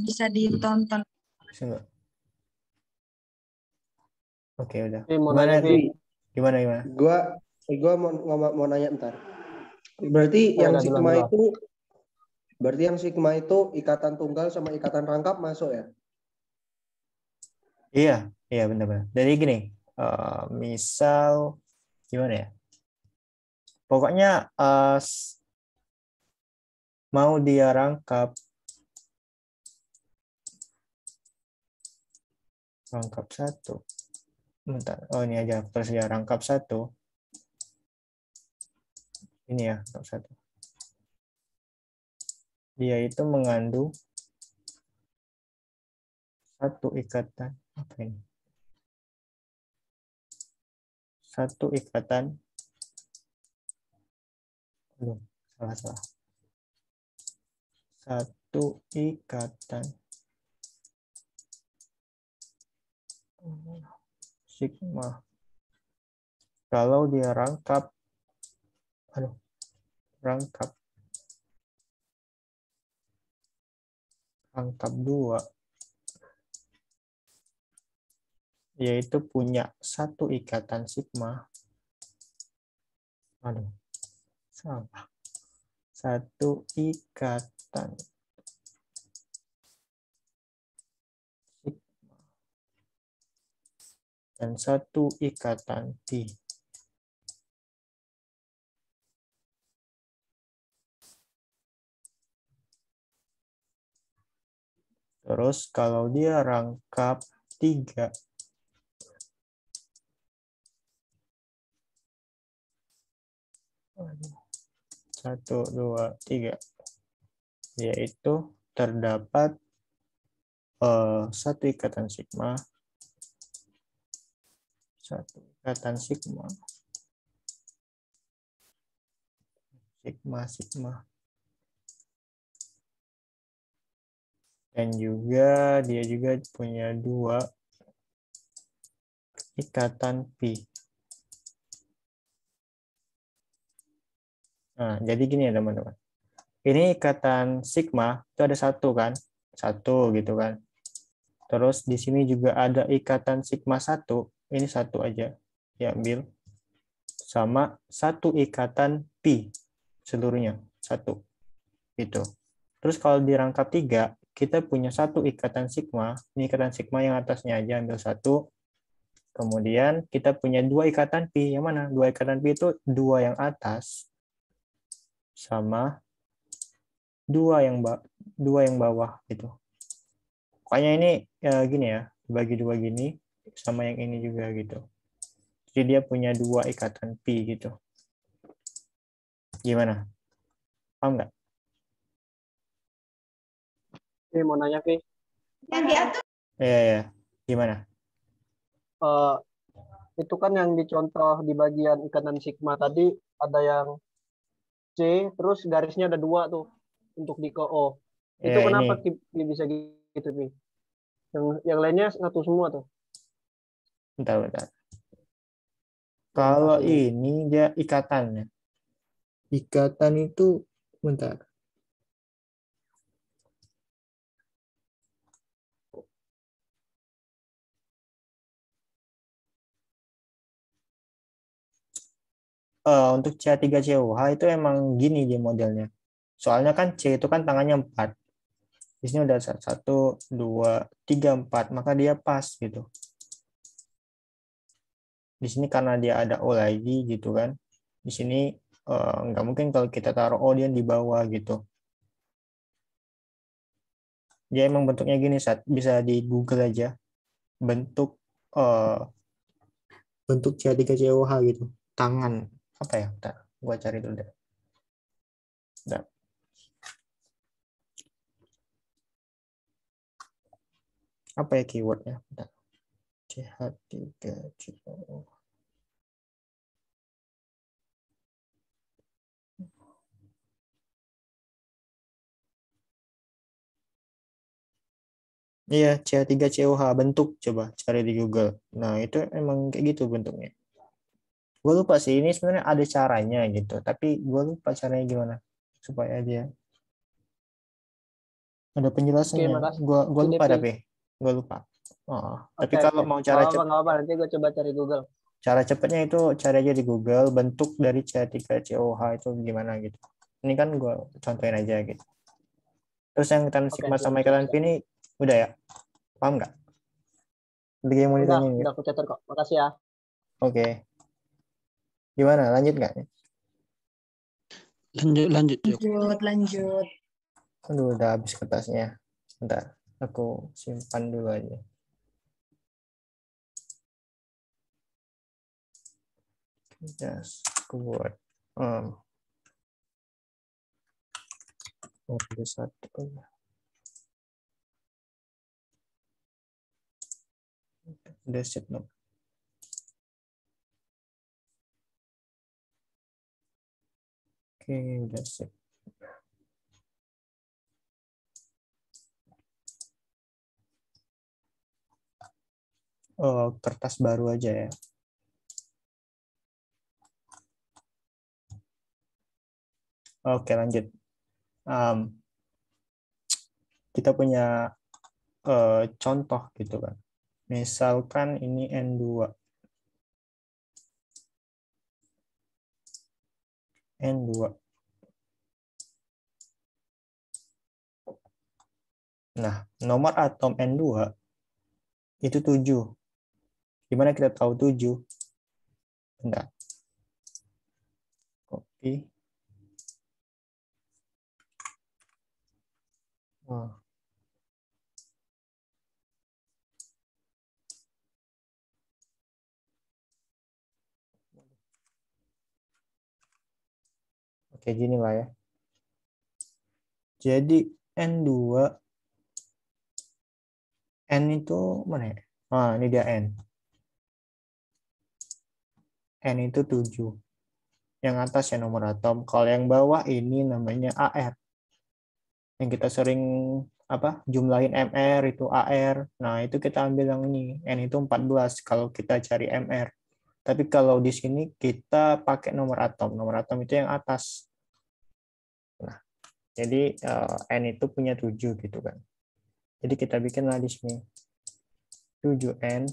bisa ditonton. Bisa nggak? Oke, udah. Mau Gimana, nanya, Vi? Gimana? Gua mau nanya ntar. Berarti yang sigma itu ikatan tunggal sama ikatan rangkap masuk ya? Iya benar-benar. Jadi gini, misal gimana ya? Pokoknya mau dia rangkap satu. Bentar. Oh, ini aja terus dia rangkap satu. Ini ya, rangkap satu. Dia itu mengandung satu ikatan apa ini? Satu ikatan. Salah. Satu ikatan sigma. Kalau dia rangkap dua, yaitu punya satu ikatan sigma. Salah. Satu ikatan sigma dan satu ikatan pi. Terus kalau dia rangkap 3, satu, dua, tiga, yaitu terdapat satu ikatan sigma, sigma, dan juga dia juga punya 2 ikatan pi. Nah, jadi gini ya teman-teman. Ini ikatan sigma itu ada satu kan, gitu kan. Terus di sini juga ada ikatan sigma 1, ini satu aja diambil, sama satu ikatan pi seluruhnya, satu gitu. Terus kalau dirangkap 3, kita punya satu ikatan sigma, ini ikatan sigma yang atasnya aja ambil satu. Kemudian kita punya 2 ikatan pi, yang mana? 2 ikatan pi itu 2 yang atas sama 2 yang bawah gitu. Pokoknya ini gini ya, bagi 2 gini sama yang ini juga gitu. Jadi dia punya 2 ikatan pi gitu. Gimana? Paham nggak? Mau nanya, Vi? Yang diatur. Iya. Gimana? Itu kan yang dicontoh di bagian ikatan sigma tadi ada yang C, terus garisnya ada 2 tuh untuk di ke O. Itu kenapa bisa gitu, Vi? Yang lainnya satu semua tuh. Bentar. Kalau ini dia ikatannya. Ikatan itu bentar. Untuk CH3COH itu emang gini dia modelnya. Soalnya kan C itu kan tangannya 4. Di sini udah 1, 2, 3, 4, maka dia pas gitu. Di sini karena dia ada O lagi gitu kan. Di sini nggak mungkin kalau kita taruh O dia di bawah gitu. Dia emang bentuknya gini, bisa di Google aja. Bentuk CH3COH gitu. Tangan apa ya? Bentar, gua cari dulu deh. Bentar. Apa ya keywordnya? Bentar. CH3COH. Iya, CH3COH bentuk, coba cari di Google. Nah, itu emang kayak gitu bentuknya. Gue lupa sih, ini sebenarnya ada caranya gitu, tapi gue lupa caranya gimana supaya dia. Ada penjelasannya. Oke, makasih. Gua lupa DP. tapi. Gua lupa. Oh, tapi Oke, kalau oke. mau Nggak cara apa-apa, nggak apa-apa. Nanti gue coba cari Google. cara cepatnya itu cari aja di Google bentuk dari CH3COH itu gimana gitu. Ini kan gua contohin aja gitu. Terus yang ikatan Oke, sigma siap, sama siap, ikatan siap. pi ini udah ya? Paham nggak? Bikin mau Udah, ditanyain ya? udah aku catat kok. Makasih ya. Oke. Gimana? Lanjut nggak? Lanjut, Cuk. Lanjut. Aduh, udah habis kertasnya. Bentar, aku simpan dulu aja. Just keluar. Ada satu. Udah set no. Oke, udah set. Oh, kertas baru aja ya. Oke, lanjut. Kita punya contoh gitu kan. Misalkan ini N2. N2. Nah, nomor atom N2 itu 7. Gimana kita tahu 7? Bentar. Copy. Oh. Oke, gini lah ya. Jadi N2, N itu mana ya? Ah, ini dia N. N itu 7. Yang atas ya nomor atom. Kalau yang bawah ini namanya AR. Yang kita sering jumlahin MR itu AR. Nah, itu kita ambil yang ini. N itu 14 kalau kita cari MR. Tapi kalau di sini kita pakai nomor atom. Nomor atom itu yang atas. Nah, jadi N itu punya 7 gitu kan. Jadi kita bikinlah di sini 7N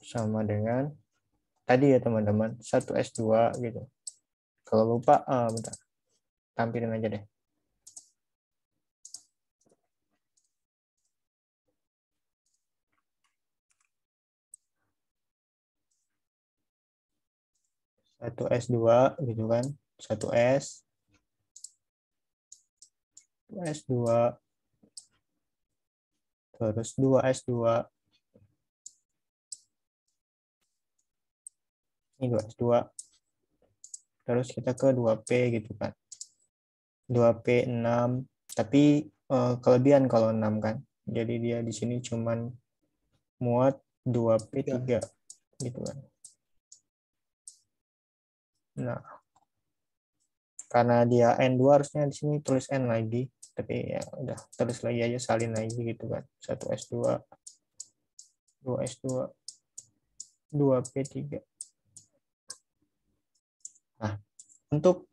sama dengan tadi ya teman-teman 1S2 gitu. Kalau lupa, bentar. Tampilin aja deh. Satu S2 gitu kan. 1S. 2S2. Terus 2S2. Ini 2S2. Terus kita ke 2P gitu kan. 2P 6. Tapi kelebihan kalau 6 kan. Jadi dia di sini cuman muat 2P3 gitu kan. Nah, karena dia N2 harusnya di sini tulis N lagi, tapi ya udah tulis lagi aja, salin lagi gitu kan. 1S2, 2S2, 2P3. Nah, untuk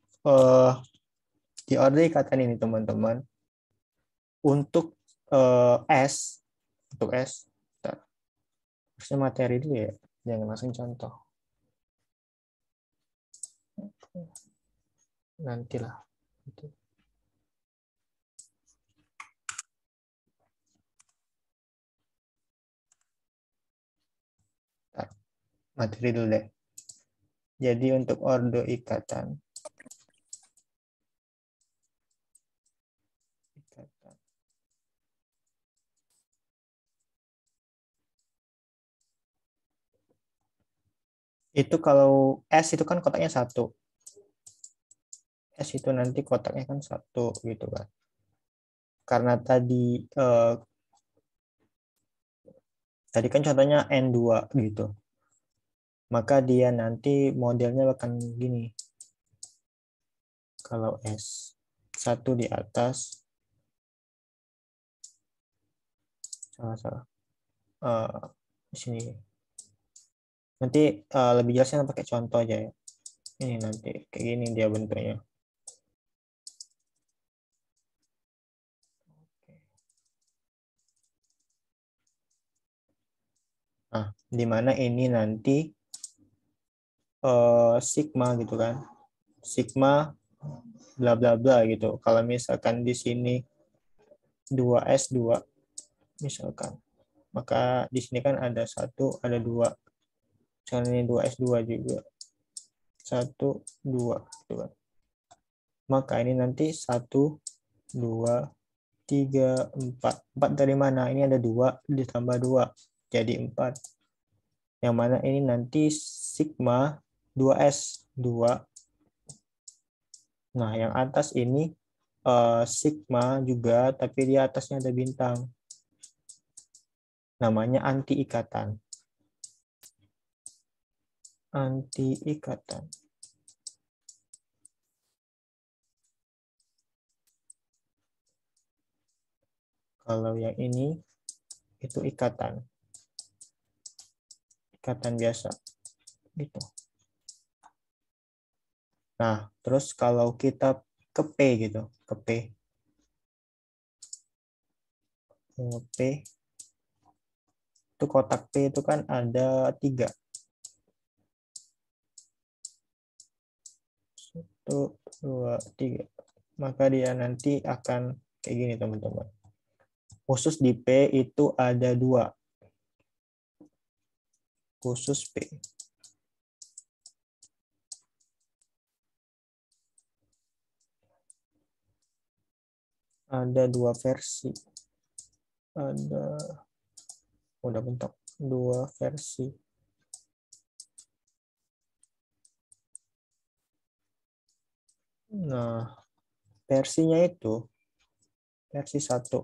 di order ikatan ini teman-teman, untuk S, harusnya materi dulu ya, jangan langsung contoh. Nantilah. Materi dulu deh. Jadi untuk ordo ikatan itu kalau S itu kan kotaknya 1. S itu nanti kotaknya kan 1 gitu kan. Karena tadi kan contohnya N2 gitu. Maka dia nanti modelnya akan gini. Kalau S1 di atas, salah. Di sini. Nanti lebih jelasnya pakai contoh aja ya. Ini nanti kayak gini dia bentuknya. di mana ini nanti sigma gitu kan. Sigma bla bla bla gitu. Kalau misalkan di sini 2S2 misalkan, maka di sini kan ada 1, ada 2. Misalkan ini 2S2 juga. 1, 2 gitu kan. Maka ini nanti 1, 2, 3, 4. 4 dari mana? Ini ada 2 ditambah 2. Jadi 4. Yang mana ini nanti sigma 2S 2. Nah, yang atas ini sigma juga, tapi di atasnya ada bintang. Namanya anti ikatan. Anti ikatan. Kalau yang ini itu ikatan. Ikatan biasa. Gitu. Nah, terus kalau kita ke P gitu, ke P. P. Itu kotak P itu kan ada 3. 1, 2, 3. Maka dia nanti akan kayak gini teman-teman. Khusus di P itu ada 2. Khusus P. Ada 2 versi. Ada, udah bentuk 2 versi. Nah, versinya itu, versi 1.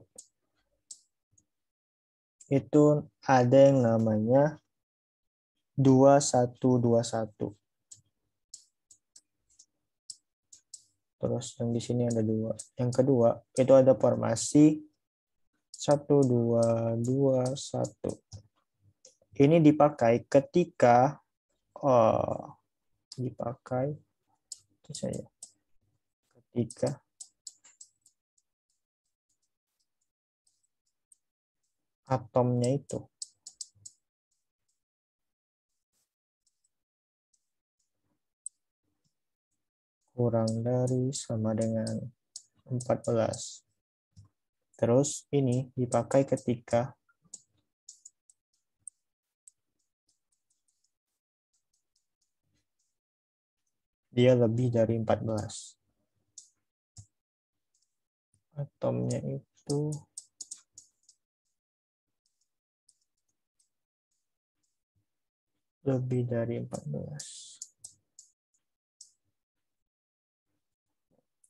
Itu ada yang namanya 2121. Terus yang di sini ada 2. Yang kedua, itu ada formasi 1221. Ini dipakai ketika ketika atomnya itu kurang dari sama dengan 14. Terus ini dipakai ketika dia lebih dari 14. Atomnya itu lebih dari 14.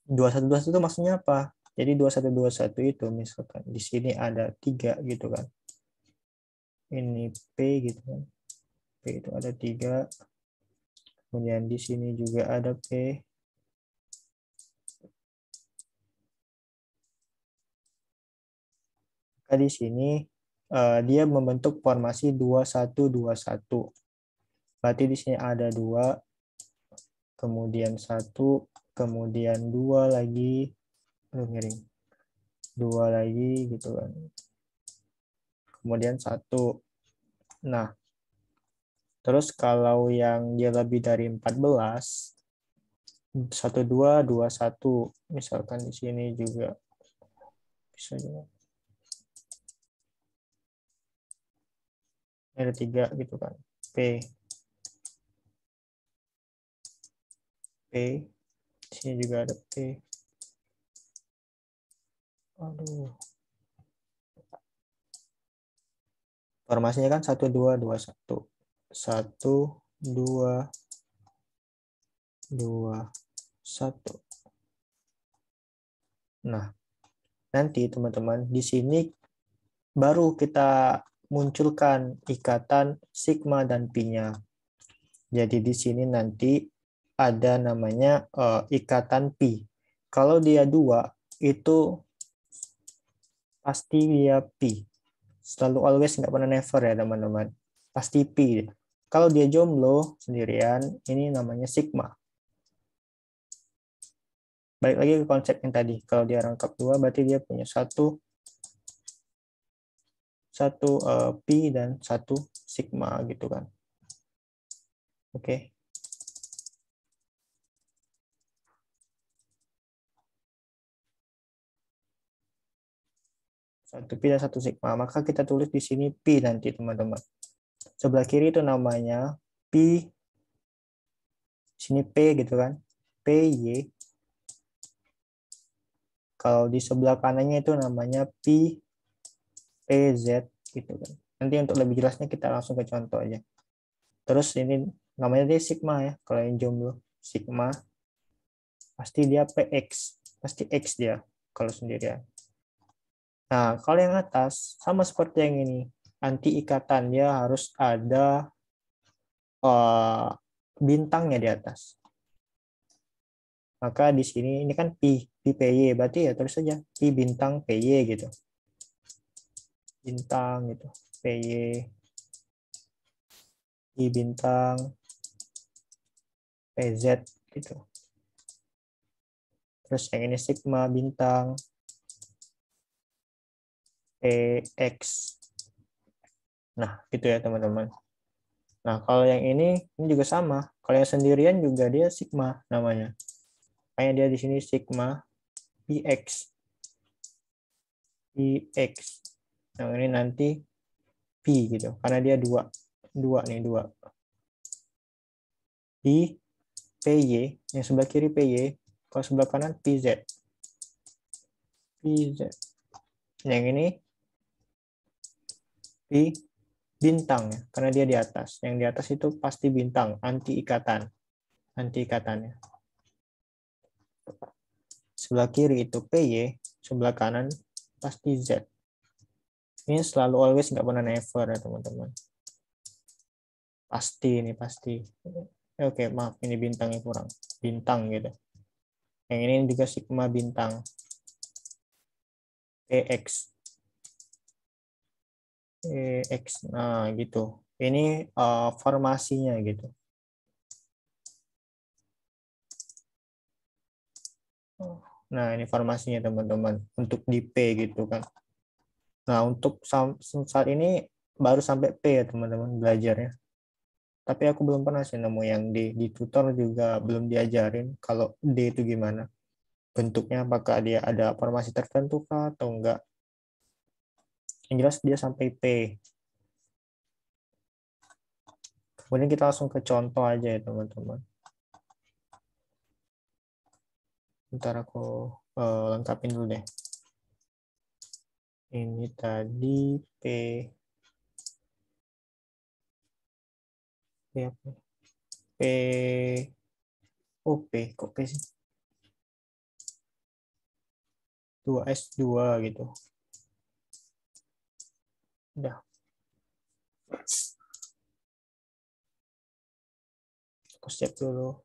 2121 itu maksudnya apa? Jadi 2121 itu misalkan di sini ada 3 gitu kan. Ini P gitu kan. P itu ada 3. Kemudian di sini juga ada P. Maka di sini dia membentuk formasi 2121. Berarti di sini ada 2, kemudian 1, kemudian 2 lagi, miring. 2 lagi gitu kan. Kemudian 1. Nah, terus kalau yang dia lebih dari 14, 1221 misalkan di sini juga bisa juga. Ada 3 gitu kan. P. Di sini juga ada P. Aduh. Formasinya kan 1221. 1, 2, 2, 1. Nah, nanti teman-teman di sini baru kita munculkan ikatan sigma dan pi-nya. Jadi di sini nanti ada namanya ikatan pi. Kalau dia 2 itu pasti dia pi. Selalu always, nggak pernah never ya teman-teman. Pasti pi. Kalau dia jomblo sendirian, ini namanya sigma. Balik lagi ke konsep yang tadi. Kalau dia rangkap 2, berarti dia punya 1, satu pi dan satu sigma gitu kan. Oke. Satu pi dan satu sigma. Maka kita tulis di sini pi nanti teman-teman. Sebelah kiri itu namanya pi, sini p gitu kan, py. Kalau di sebelah kanannya itu namanya pi pz gitu kan. Nanti untuk lebih jelasnya kita langsung ke contoh aja. Terus ini namanya dia sigma ya. Kalau yang jomblo sigma pasti dia px, pasti x dia kalau sendirian. Nah, kalau yang atas sama seperti yang ini, anti ikatan dia harus ada bintangnya di atas. Maka di sini ini kan pi py, berarti ya terus saja pi bintang py gitu. Bintang gitu, py, pi bintang pz gitu. Terus yang ini sigma bintang px. Nah, gitu ya teman-teman. Nah, kalau yang ini juga sama. Kalau yang sendirian juga dia sigma namanya. Makanya dia di sini sigma px. Px. Yang ini nanti pi gitu. Karena dia dua nih. Di py, yang sebelah kiri py, kalau sebelah kanan pz. Pz. Yang ini pi bintang ya, karena dia di atas. Yang di atas itu pasti bintang, anti ikatannya. Sebelah kiri itu py, sebelah kanan pasti z. Ini selalu always, nggak pernah never ya teman-teman. Pasti ini pasti. Oke, maaf ini bintangnya kurang. Bintang gitu. Yang ini juga sigma bintang px. X. Nah, gitu. Ini formasinya gitu. Nah, ini formasinya teman-teman untuk di P gitu kan. Nah, untuk saat ini baru sampai P ya teman-teman belajarnya. Tapi aku belum pernah sih nemu yang D. Di tutor juga belum diajarin kalau D itu gimana. Bentuknya apakah dia ada formasi tertentu kah atau enggak. Yang jelas dia sampai P. Kemudian kita langsung ke contoh aja ya teman-teman. Ntar aku lengkapin dulu deh. Ini tadi P apa? Kok P sih? 2S2 gitu. Udah. Aku save dulu.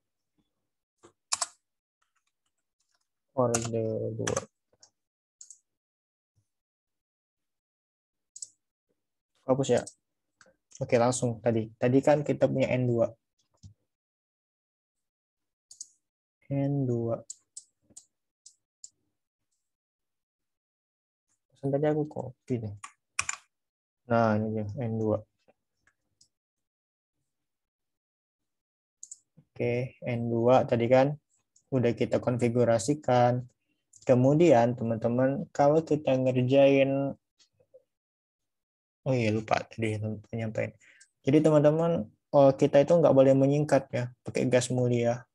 Orde 2. Hapus ya. Oke, langsung tadi. Tadi kan kita punya N2. N2. Pesan tadi aku copy deh. Nah, ini dia N2. Oke, N2 tadi kan udah kita konfigurasikan. Kemudian teman-teman kalau kita ngerjain, oh iya lupa tadi penyampaian. Jadi teman-teman kita itu nggak boleh menyingkat ya pakai gas mulia.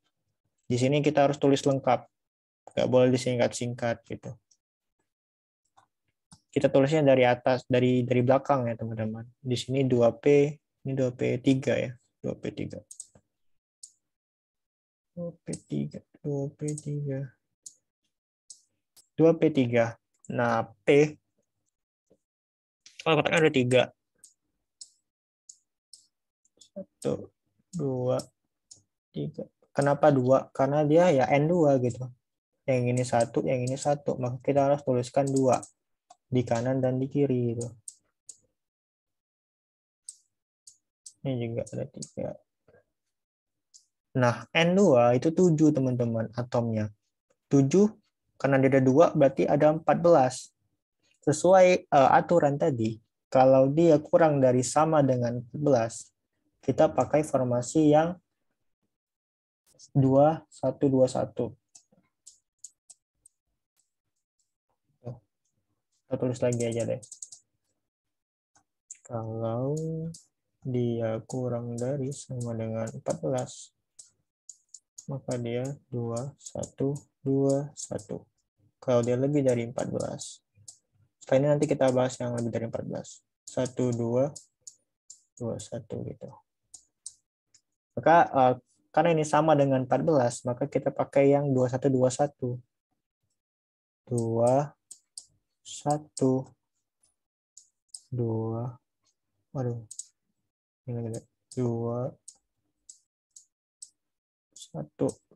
Di sini kita harus tulis lengkap, nggak boleh disingkat-singkat gitu. Kita tulisnya dari atas, dari belakang ya teman-teman. Di sini 2P, ini 2P3 ya, 2P3. 2P3, 2P3. 2P3. Nah, P, kalau kotaknya ada 3. 1, 2, 3. Kenapa 2? Karena dia ya N2 gitu. Yang ini 1, yang ini 1. Maka kita harus tuliskan 2. Di kanan dan di kiri gitu. Ini juga ada 3. Nah, N2 itu 7 teman-teman atomnya. 7, karena dia ada 2 berarti ada 14. Sesuai aturan tadi, kalau dia kurang dari sama dengan 14, kita pakai formasi yang 2-1-2-1. Kita tulis lagi aja deh. Kalau dia kurang dari sama dengan 14, maka dia 2-1-2-1. Kalau dia lebih dari 14, setelah ini nanti kita bahas yang lebih dari 14. 1-2-2-1 gitu. Maka karena ini sama dengan 14, maka kita pakai yang 2-1-2-1. 2-1-2. Waduh. Ini 2-1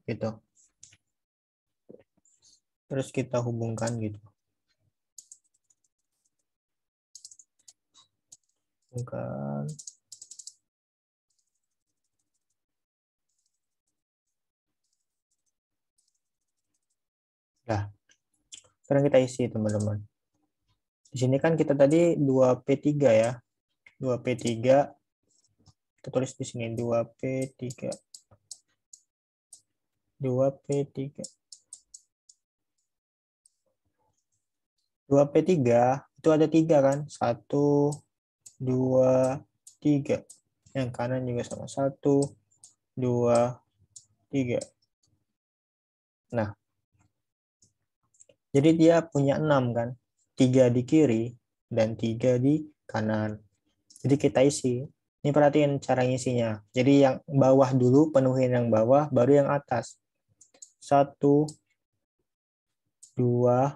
gitu. Terus kita hubungkan gitu. Hubungkan. Nah, sekarang kita isi teman-teman. Di sini kan kita tadi 2P3 ya. 2P3. Kita tulis di sini 2P3. 2P3. 2P3 itu ada 3 kan? 1, 2, 3. Yang kanan juga sama. 1, 2, 3. Nah, jadi dia punya 6 kan? 3 di kiri dan 3 di kanan. Jadi kita isi. Ini perhatiin cara ngisinya. Jadi yang bawah dulu, penuhin yang bawah, baru yang atas. 1, 2,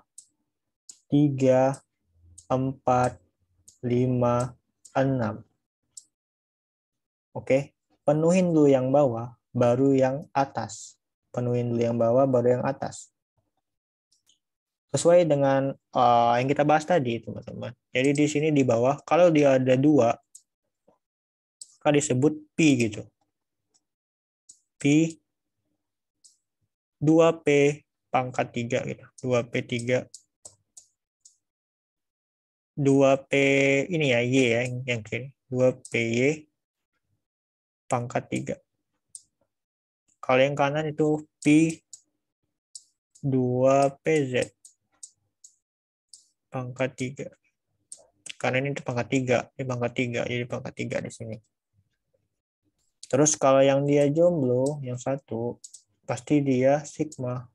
3, 4, 5, 6. Oke, penuhin dulu yang bawah, baru yang atas. Penuhin dulu yang bawah, baru yang atas. Sesuai dengan yang kita bahas tadi, teman-teman. Jadi di sini di bawah, kalau dia ada 2, maka disebut Pi gitu. Pi 2P pangkat 3 gitu. 2P3. 2P ini ya, Y ya, yang kiri. 2PY pangkat 3. Kalau yang kanan itu Pi 2PZ pangkat 3. Karena ini pangkat 3, ini pangkat 3, jadi pangkat 3 di sini. Terus kalau yang dia jomblo, yang satu, pasti dia sigma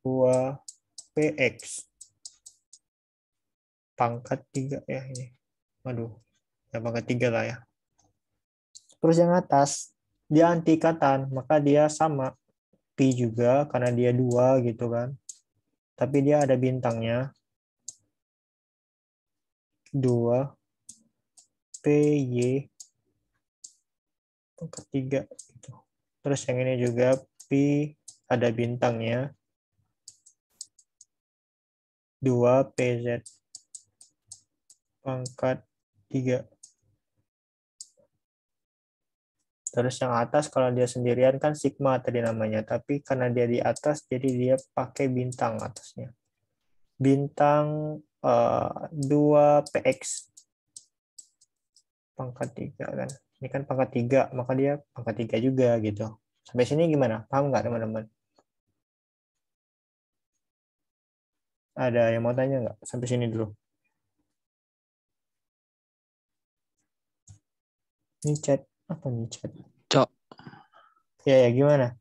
2PX pangkat 3 ya ini. Waduh, ya pangkat 3 lah ya. Terus yang atas, dia anti ikatan, maka dia sama Pi juga, karena dia 2 gitu kan. Tapi dia ada bintangnya. 2 PY pangkat 3 gitu. Terus yang ini juga Pi ada bintangnya. 2 PZ pangkat 3. Terus yang atas kalau dia sendirian kan sigma tadi namanya, tapi karena dia di atas jadi dia pakai bintang atasnya. Bintang 2PX pangkat 3 kan. Ini kan pangkat 3, maka dia pangkat 3 juga gitu. Sampai sini gimana? Paham nggak teman-teman? Ada yang mau tanya nggak? Sampai sini dulu. Ini chat. Apa nih chat? Cok, Ya, gimana?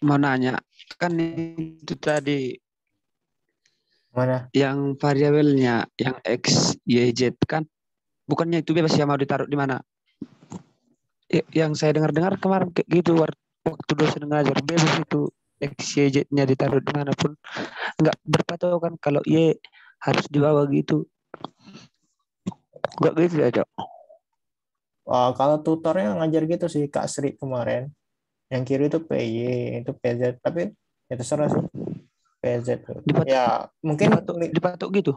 mau nanya. Kan itu tadi Mana? yang variabelnya, yang X, Y, Z kan. Bukannya itu bebas ya mau ditaruh di mana? Yang saya dengar-dengar kemarin kayak gitu waktu dosen ngajar bebas itu X, Y, Z-nya ditaruh dimanapun. Nggak berpatokan kalau Y harus dibawa gitu. Nggak gitu ya, Cok? Kalau tutornya ngajar gitu sih Kak Sri kemarin. Yang kiri itu PY, itu PZ, tapi ya terserah sih. PZ. Ya, mungkin dipatok gitu.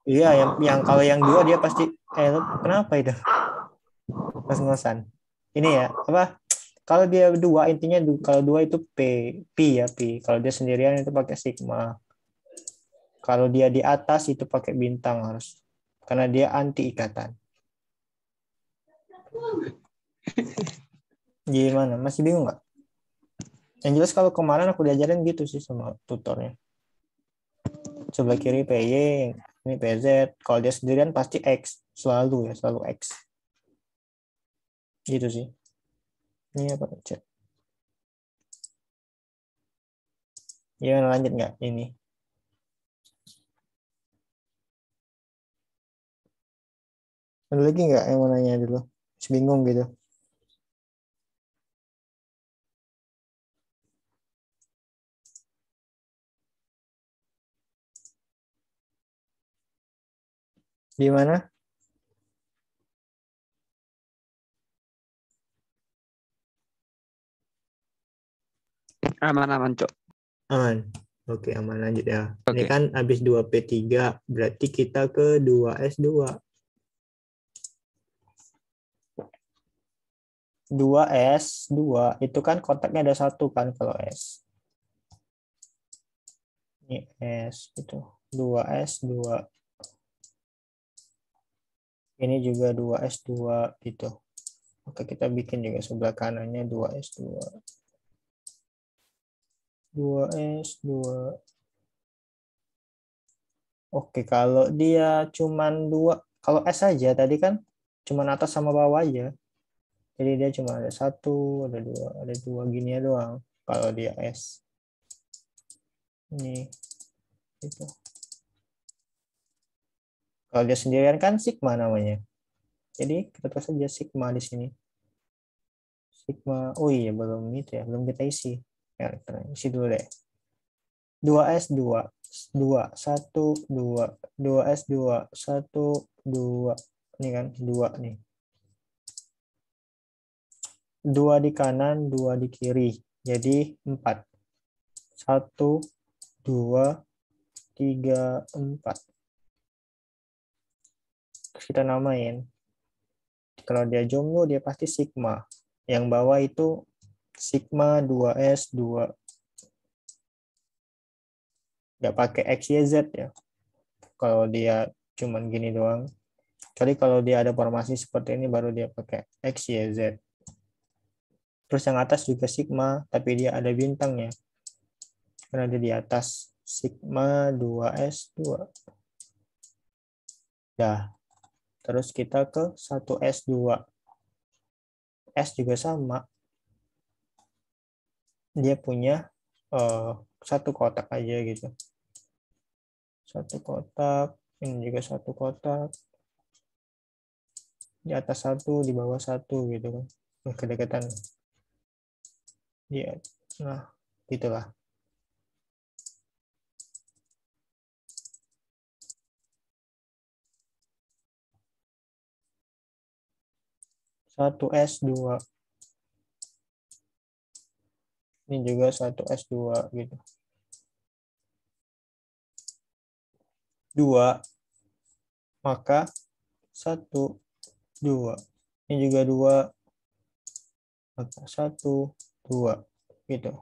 Iya, yang kalau yang 2 dia pasti kenapa itu? Ngos-ngosan. Ini ya, apa? Kalau dia 2 intinya kalau 2 itu P ya, P. Kalau dia sendirian itu pakai sigma. Kalau dia di atas itu pakai bintang harus. Karena dia anti ikatan. Gimana? Masih bingung nggak? Yang jelas kalau kemarin aku diajarin gitu sih sama tutornya. Sebelah kiri PY, ini PZ. Kalau dia sendirian pasti X. Selalu ya, selalu X. Gitu sih. Ini apa? Chat. Ya, lanjut nggak ini? Ada lagi nggak yang mau nanya dulu? Bingung gitu. Gimana? Aman-aman, Cok. Aman. Oke, aman lanjut ya. Ini Oke. kan habis 2P3, berarti kita ke 2S2. 2S2 itu kan kontaknya ada satu kan kalau S. Ini S itu. 2S2. Ini juga 2S2 gitu. Oke, kita bikin juga sebelah kanannya 2S2. 2S2. Oke, kalau dia cuman 2, kalau S saja tadi kan cuman atas sama bawah aja. Jadi dia cuma ada 1, ada dua gini ya doang. Kalau dia S. Ini. Gitu. Kalau dia sendirian kan sigma namanya. Jadi kita tulis saja sigma di sini. Sigma, oh iya belum itu ya, belum kita isi. Ya, kita isi dulu deh. 2S2, 2, 1, 2, 2S2, 1, 2. Ini kan 2 nih. 2 di kanan, 2 di kiri. Jadi 4. 1, 2, 3, 4. Terus kita namain. Kalau dia jomblo, dia pasti sigma. Yang bawah itu sigma 2S2. Nggak pakai X, Y, Z ya. Kalau dia cuman gini doang. Kecuali kalau dia ada formasi seperti ini, baru dia pakai X, Y, Z. Terus yang atas juga sigma, tapi dia ada bintangnya. Karena dia di atas. Sigma 2S2. Dah. Terus kita ke 1S2. S juga sama. Dia punya satu kotak aja gitu. Satu kotak. Ini juga satu kotak. Di atas 1, di bawah 1 gitu kan. Kedekatan. Dia. Nah, gitulah. 1S2. Ini juga 1S2 gitu. 2, maka 1, 2. Ini juga 2, maka 1, 2 gitu.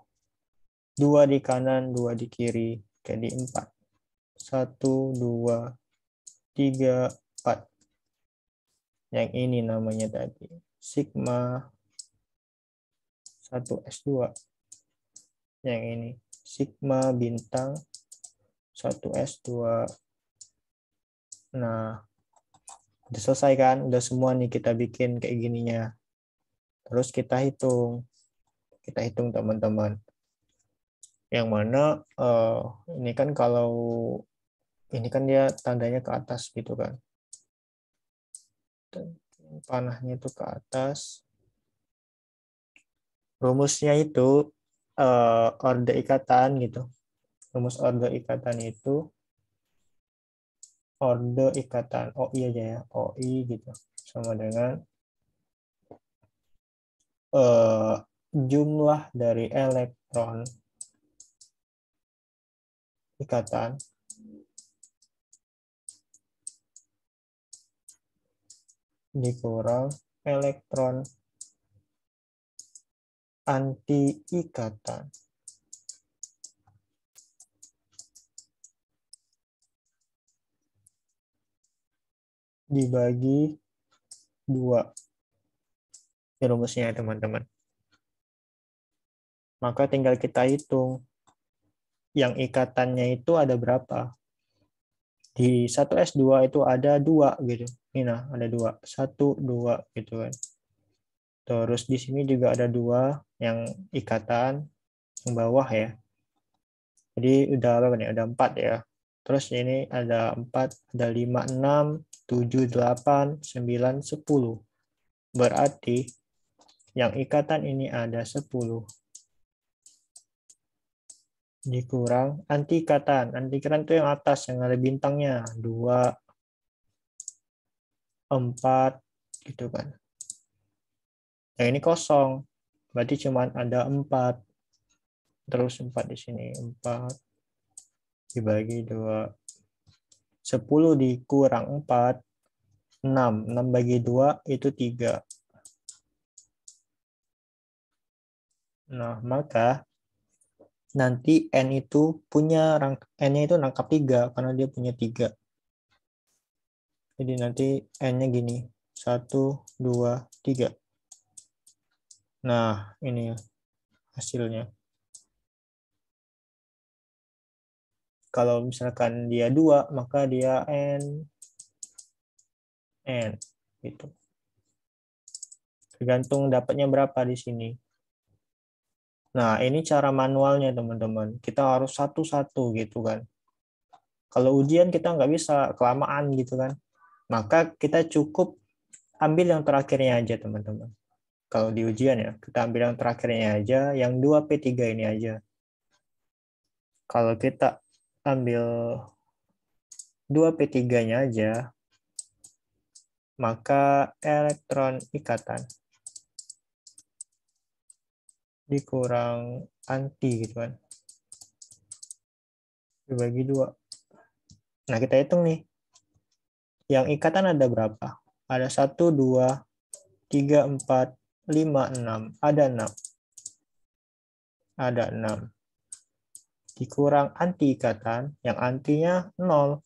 2 di kanan, 2 di kiri, jadi 4. 1, 2, 3, 4. Yang ini namanya tadi sigma 1S2. Yang ini sigma bintang 1S2. Nah, udah selesai kan? Udah semua nih kita bikin kayak gininya. Terus kita hitung. Kita hitung teman-teman. Yang mana ini kan kalau ini kan dia tandanya ke atas gitu kan. Panahnya itu ke atas. Rumusnya itu orde ikatan gitu. Rumus orde ikatan itu orde ikatan OI aja ya, OI gitu. Sama dengan jumlah dari elektron ikatan dikurang elektron anti ikatan dibagi 2. Ini rumusnya ya, teman-teman. Maka tinggal kita hitung yang ikatannya itu ada berapa. Di 1S2 itu ada 2 gitu. Ini nah, ada 2. 1, 2 gitu kan. Terus di sini juga ada 2 yang ikatan yang bawah ya. Jadi udah berapa nih? Ada 4 ya. Terus ini ada 4, ada 5, 6, 7, 8, 9, 10. Berarti yang ikatan ini ada 10. Dikurang anti ikatan. Anti ikatan itu yang atas, yang ada bintangnya. 2, 4, gitu kan. Yang ini kosong. Berarti cuma ada 4. Terus 4 di sini. 4 dibagi 2. 10 dikurang 4. 6. 6 bagi 2 itu 3. Nah, maka nanti N itu punya N-nya itu rangkap 3 karena dia punya 3. Jadi nanti N-nya gini. 1, 2, 3. Nah, ini hasilnya. Kalau misalkan dia 2, maka dia N gitu. Tergantung dapatnya berapa di sini. Nah, ini cara manualnya, teman-teman. Kita harus satu-satu gitu kan. Kalau ujian kita nggak bisa kelamaan gitu kan. Maka kita cukup ambil yang terakhirnya aja, teman-teman. Kalau di ujian ya, kita ambil yang terakhirnya aja, yang 2P3 ini aja. Kalau kita ambil 2P3-nya aja, maka elektron ikatan dikurang anti gitu kan. Dibagi 2. Nah, kita hitung nih. Yang ikatan ada berapa? Ada 1, 2, 3, 4, 5, 6. Ada 6. Ada 6. Dikurang anti ikatan, yang antinya 0.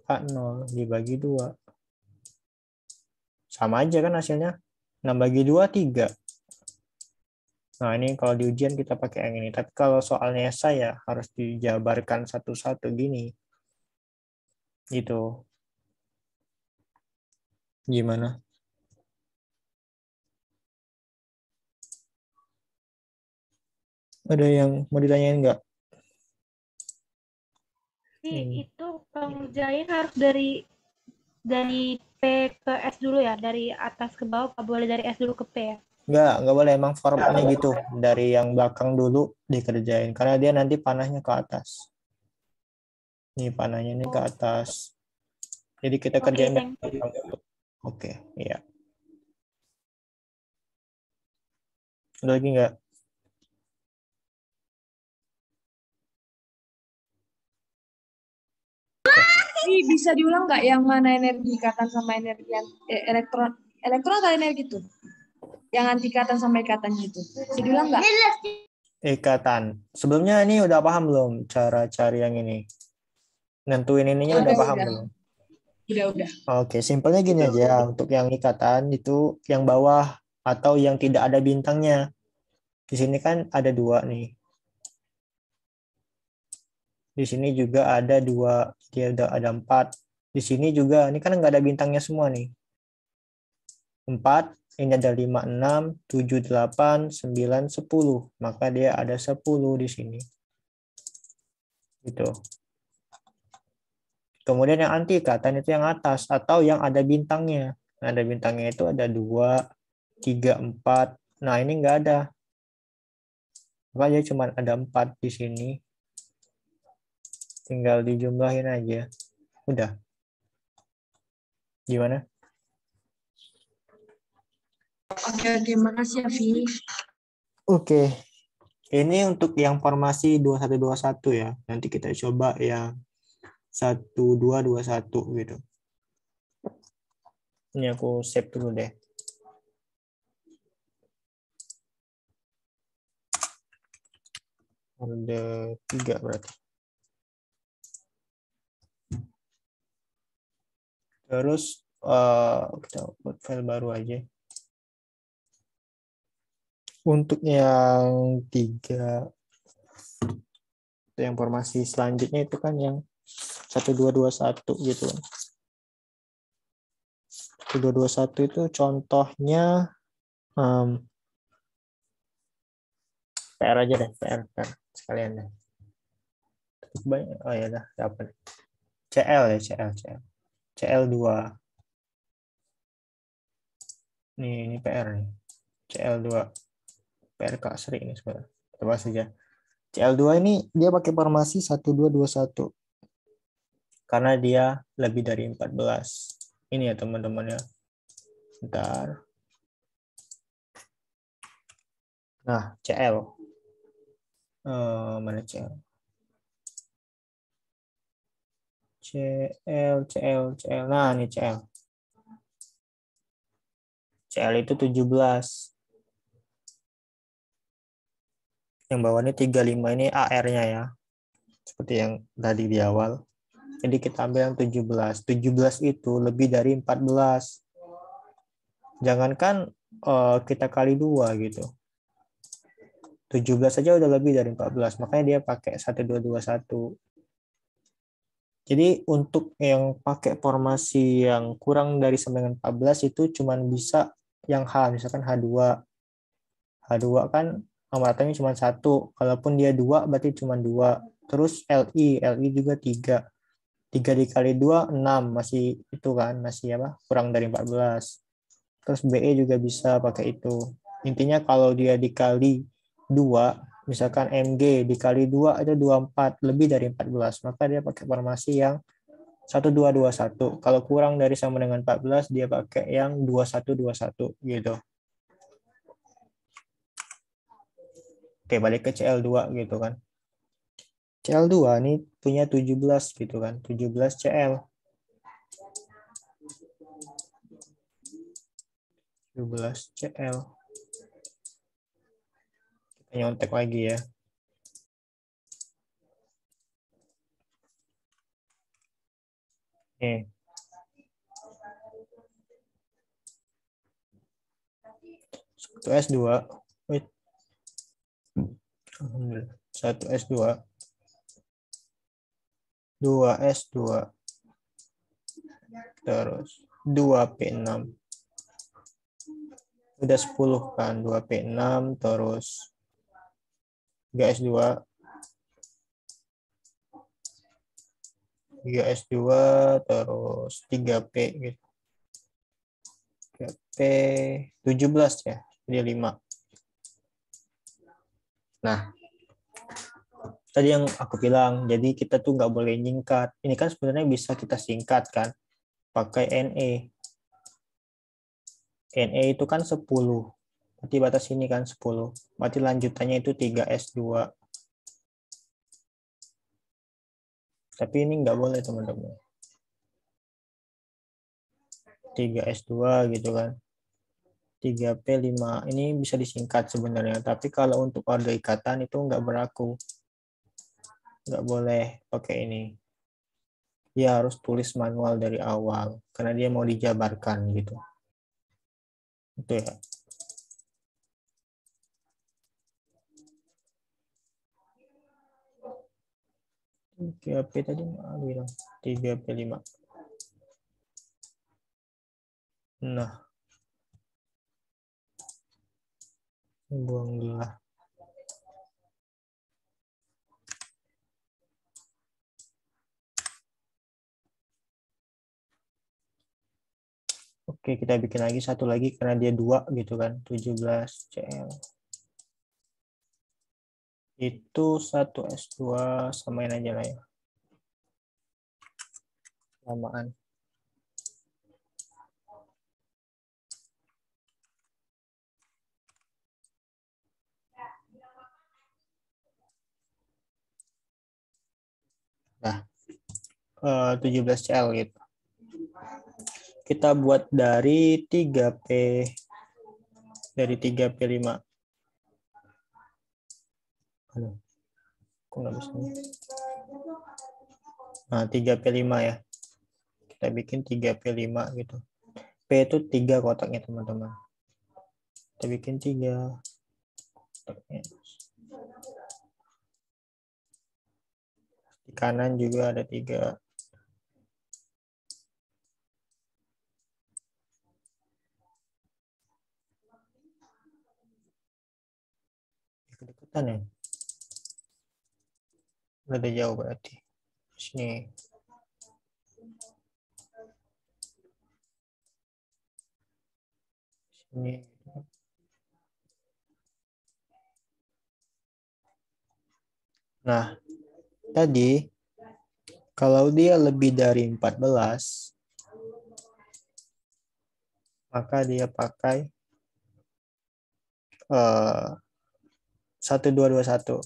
0 dibagi 2. Sama aja kan hasilnya. 6 bagi 2, 3. Nah, ini kalau di ujian kita pakai yang ini. Tapi kalau soalnya saya harus dijabarkan satu-satu gini. Gitu. Gimana? Ada yang mau ditanyain nggak? Itu pengerjain harus dari P ke S dulu ya, dari atas ke bawah, nggak boleh dari S dulu ke P ya. Nggak boleh, emang formatnya gitu. Dari yang belakang dulu dikerjain. Karena dia nanti panahnya ke atas. Ini panahnya ini ke atas. Jadi kita kerjain dari belakang dulu. Oke, iya. Ada lagi nggak? Ini bisa diulang nggak yang mana energi ikatan sama energi elektron atau energi itu? Yang anti ikatan sama ikatannya itu. Bisa diulang nggak? Ikatan. Sebelumnya ini udah paham belum cara cari yang ini? Nentuin ininya udah paham belum? Udah. Oke, simpelnya gini aja. Untuk yang ikatan itu yang bawah atau yang tidak ada bintangnya. Di sini kan ada 2 nih. Di sini juga ada 2, dia udah ada 4. Di sini juga, ini kan nggak ada bintangnya semua nih. 4, ini ada 5, 6, 7, 8, 9, 10. Maka dia ada 10 di sini. Gitu. Kemudian yang anti ikatan itu yang atas, atau yang ada bintangnya. Nah, ada bintangnya itu ada 2, 3, 4. Nah, ini nggak ada. Maka dia cuma ada 4 di sini. Tinggal dijumlahin aja. Udah. Gimana? Oke, makasih ya, Vi. Oke. Ini untuk yang formasi 2121 ya. Nanti kita coba yang 1221 gitu. Ini aku save dulu deh. Ada 3 berarti. Terus kita buat file baru aja. Untuk yang 3, yang formasi selanjutnya itu kan yang 1221 gitu kan. 1221 itu contohnya PR aja deh, PR sekalian deh. Oh ya dah, dapat. CL ya, CL2. Ini PR nih. CL2. PR Kak Sri ini sebenarnya. Coba saja. CL2 ini dia pakai formasi 1221. Karena dia lebih dari 14. Ini ya teman-teman ya. Bentar. Nah, CL. Mana CL? CL. Nah, ini CL. CL itu 17. Yang bawahnya 35 ini AR-nya ya. Seperti yang tadi di awal. Jadi kita ambil yang 17. 17 itu lebih dari 14. Jangankan kita kali 2 gitu. 17 saja udah lebih dari 14. Makanya dia pakai 1221. Jadi untuk yang pakai formasi yang kurang dari sama dengan 14 itu cuman bisa yang H, misalkan H2. H2 kan amatannya cuma 1. Kalaupun dia 2 berarti cuma 2. Terus LI juga 3. 3 dikali 2, 6. Masih itu kan, masih apa? Kurang dari 14. Terus BE juga bisa pakai itu. Intinya kalau dia dikali 2, misalkan MG dikali 2 itu 24, lebih dari 14. Maka dia pakai formasi yang 1221. Kalau kurang dari sama dengan 14, dia pakai yang 2121 gitu. Oke, balik ke CL2 gitu kan. CL2 ini punya 17 gitu kan. 17 CL. 17 CL. Kita nyontek lagi ya. Nih. Satu S2. Wait. 1 S2. 2 S2. Terus 2P6. Udah 10 kan. 2P6 terus 3S2. 3S2 terus 3P gitu. 3P 17 ya. Jadi 5. Nah, tadi yang aku bilang, jadi kita tuh nggak boleh nyingkat. Ini kan sebenarnya bisa kita singkat kan, pakai NE. NE itu kan 10. Berarti batas ini kan 10. Berarti lanjutannya itu 3S2. Tapi ini nggak boleh teman-teman. 3S2 gitu kan. 3P5 ini bisa disingkat sebenarnya. Tapi kalau untuk kode ikatan itu nggak berlaku. Nggak boleh pakai ini. Dia harus tulis manual dari awal. Karena dia mau dijabarkan gitu. Itu ya. Oke, 3P tadi bilang 3P5. Nah. Buanglah. Oke, kita bikin lagi satu lagi karena dia 2 gitu kan. 17 CL. Itu 1 S2 samain aja lah ya. Samaan. Nah, 17 CL gitu. Kita buat dari 3P. Dari 3P5. Aduh, kok nggak bisa? Nah, 3P5 ya. Kita bikin 3P5 gitu. itu 3 kotaknya teman-teman. Kita bikin 3 kotaknya. Di kanan juga ada 3. Deketan ya. Udah jauh berarti. Sini. Sini. Nah, tadi kalau dia lebih dari 14, maka dia pakai 1221.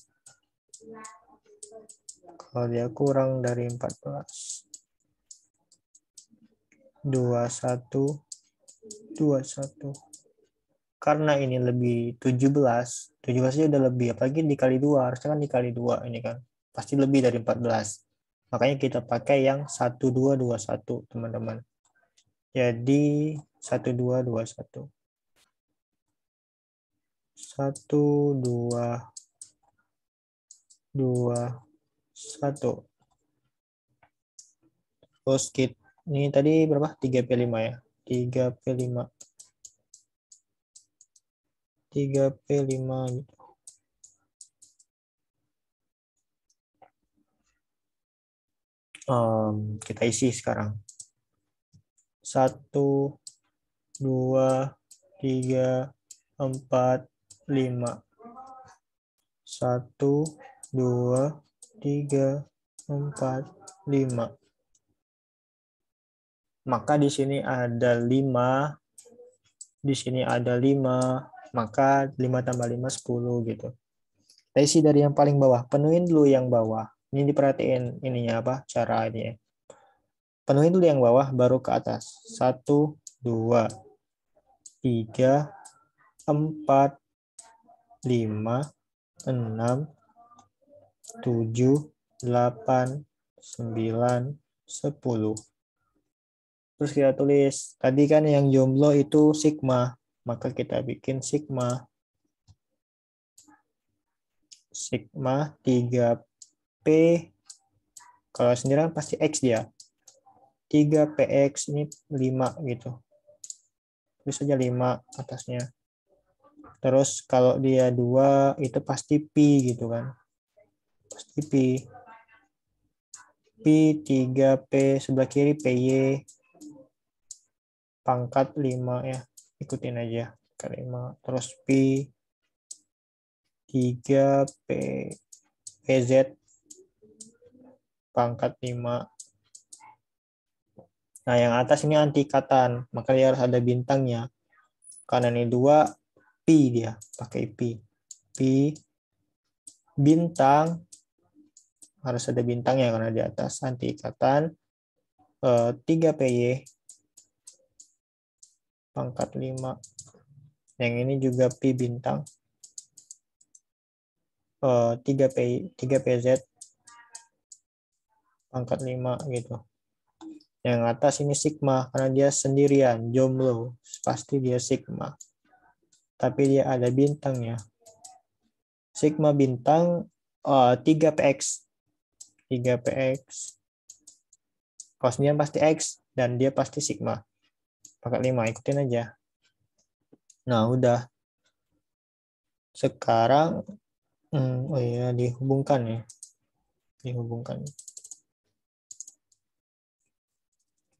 Kalau dia kurang dari 14, 21, 21. Karena ini lebih 17 nya udah lebih, apalagi dikali 2, harusnya kan dikali 2 ini kan. Pasti lebih dari 14. Makanya kita pakai yang 1221, teman-teman. Jadi 1221. 1221. Terus ini tadi berapa? 3P5 ya. 3P5. 3P5 gitu. Kita isi sekarang. 1, 2, 3, 4, 5. 1, 2, 3, 4, 5. Maka di sini ada 5. Di sini ada 5. Maka 5 tambah 5, 10 gitu. Kita isi dari yang paling bawah. Penuhin dulu yang bawah. Ini diperhatiin ininya apa? Cara ini ya. Penuhin dulu yang bawah, baru ke atas. 1, 2, 3, 4, 5, 6, 7, 8, 9, 10. Terus kita tulis, tadi kan yang jomblo itu sigma, maka kita bikin sigma. Sigma 3P, kalau sendirian pasti X dia. 3PX ini 5 gitu. Tulis saja 5 atasnya. Terus kalau dia 2 itu pasti P gitu kan. Pasti P. P 3P sebelah kiri PY. Pangkat 5 ya. Ikutin aja. Pangkat 5. Terus P 3P PZ pangkat 5. Nah, yang atas ini anti ikatan, maka dia harus ada bintangnya. Karena ini 2, P dia, pakai P. P bintang, harus ada bintangnya karena di atas anti ikatan. 3PY pangkat 5. Yang ini juga P bintang. 3PZ pangkat 5 gitu. Yang atas ini sigma karena dia sendirian, jomblo, pasti dia sigma. Tapi dia ada bintangnya. Sigma bintang 3PX. 3PX. Kalau sendirian pasti X dan dia pasti sigma. Pangkat 5, ikutin aja. Nah, udah. Sekarang oh iya, dihubungkan ya. Dihubungkan.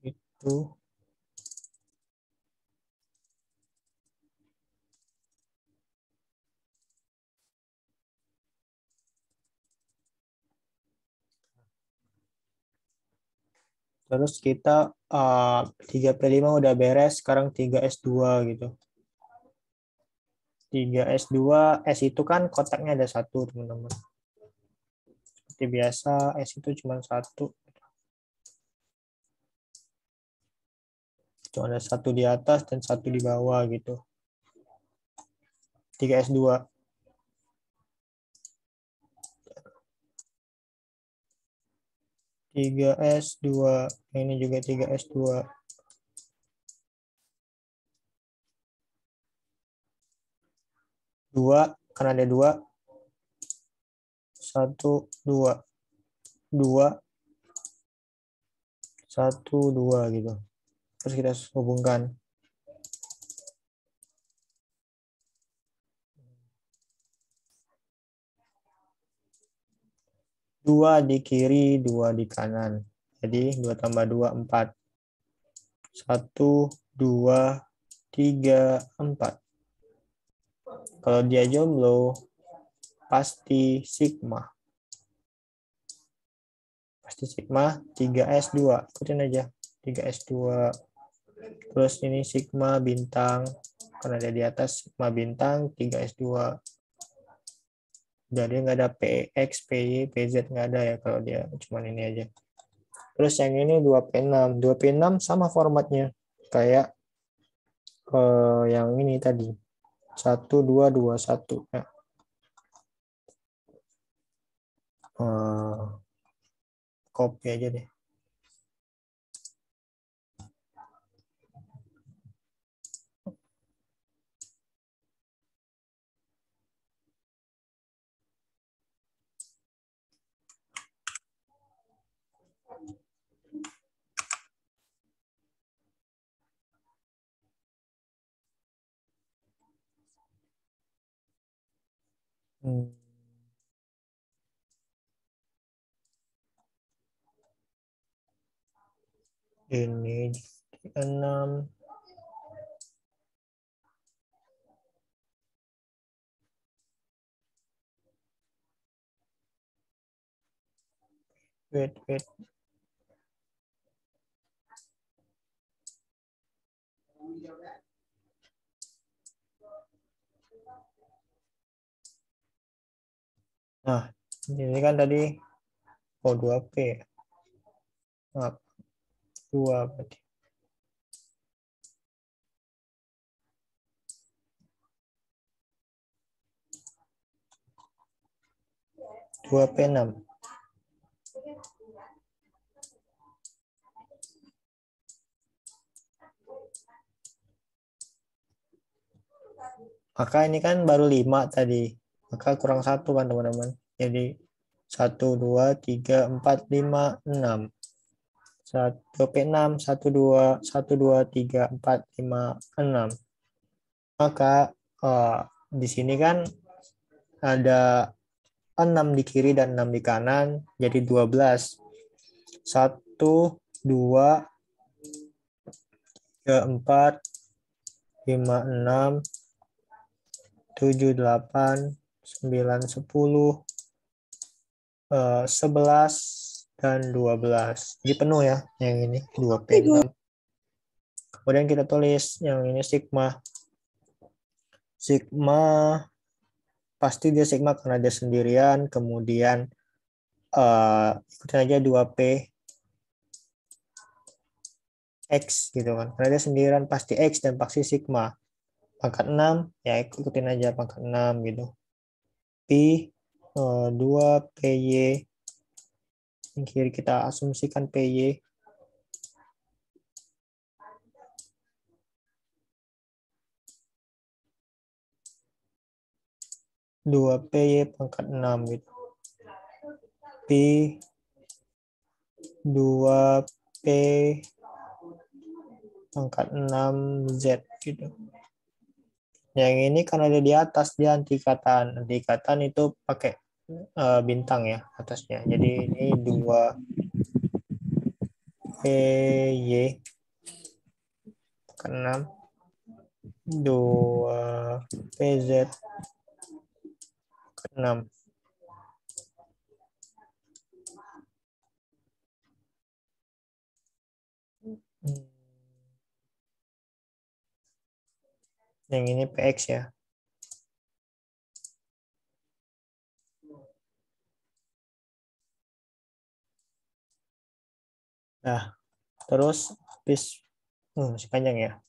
Itu. Terus kita 3P5 udah beres, sekarang 3S2 gitu. 3S2, S itu kan kotaknya ada 1, teman-teman. Seperti biasa, S itu cuma 1. Cuma ada 1 di atas dan 1 di bawah gitu. 3S2. 3S2. Ini juga 3S2. 2, karena ada 2, 1, 2, 2, 1, 2 gitu. Terus kita hubungkan. 2 di kiri, 2 di kanan. Jadi 2 tambah 2, 4. 1, 2, 3, 4. Kalau dia jomblo, pasti sigma. Pasti sigma 3S2. Ikutin aja. 3S2. Terus ini sigma bintang. Karena dia di atas sigma bintang 3S2. Jadi nggak ada PX, PY, PZ nggak ada ya kalau dia cuma ini aja. Terus yang ini 2P6. 2P6 sama formatnya. Kayak yang ini tadi. 1, 2, 2, 1. Ya. Copy aja deh. Ini 6. Wait. Nah, ini kan tadi 2P. Maaf, 2 berarti. Dua P6. Maka ini kan baru 5 tadi. Maka kurang 1 kan teman-teman. Jadi 1, 2, 3, 4, 5, 6. 2P6, 1, 2, 3, 4, 5, 6. Maka di sini kan ada 6 di kiri dan 6 di kanan. Jadi 12. 1, 2, 3, 4, 5, 6, 7, 8, 9, 10, 11, dan 12. Jadi penuh ya yang ini 2P6. Kemudian kita tulis yang ini sigma. Sigma pasti dia sigma karena dia sendirian. Kemudian ikutin aja 2P X gitu kan. Karena dia sendirian pasti X dan pasti sigma. Pangkat 6 ya ikutin aja pangkat 6 gitu. Pi 2 PY. Yang kiri kita asumsikan PY. 2PY pangkat 6 gitu. Pi 2P pangkat 6Z gitu. Yang ini karena ada di atas dia anti-ikatan. Anti-ikatan itu pakai bintang ya atasnya. Jadi ini 2PY pangkat 6. 2PZ 6. Yang ini PX ya. Nah, terus habis masih panjang ya.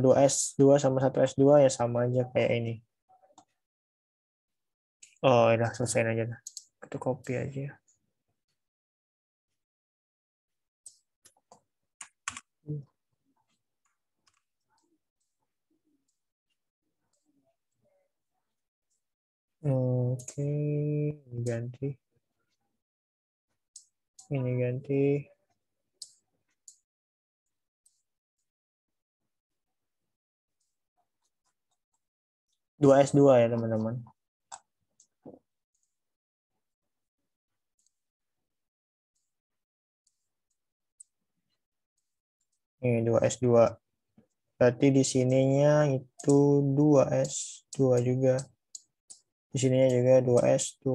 2S2 sama 1S2 ya sama aja kayak ini. Oh, udah selesai aja. Kita copy aja. Oke, ini ganti. Ini ganti. Dua S2 ya teman-teman. Ini 2S2. Berarti di sininya itu 2S2 juga. Di sininya juga 2S2.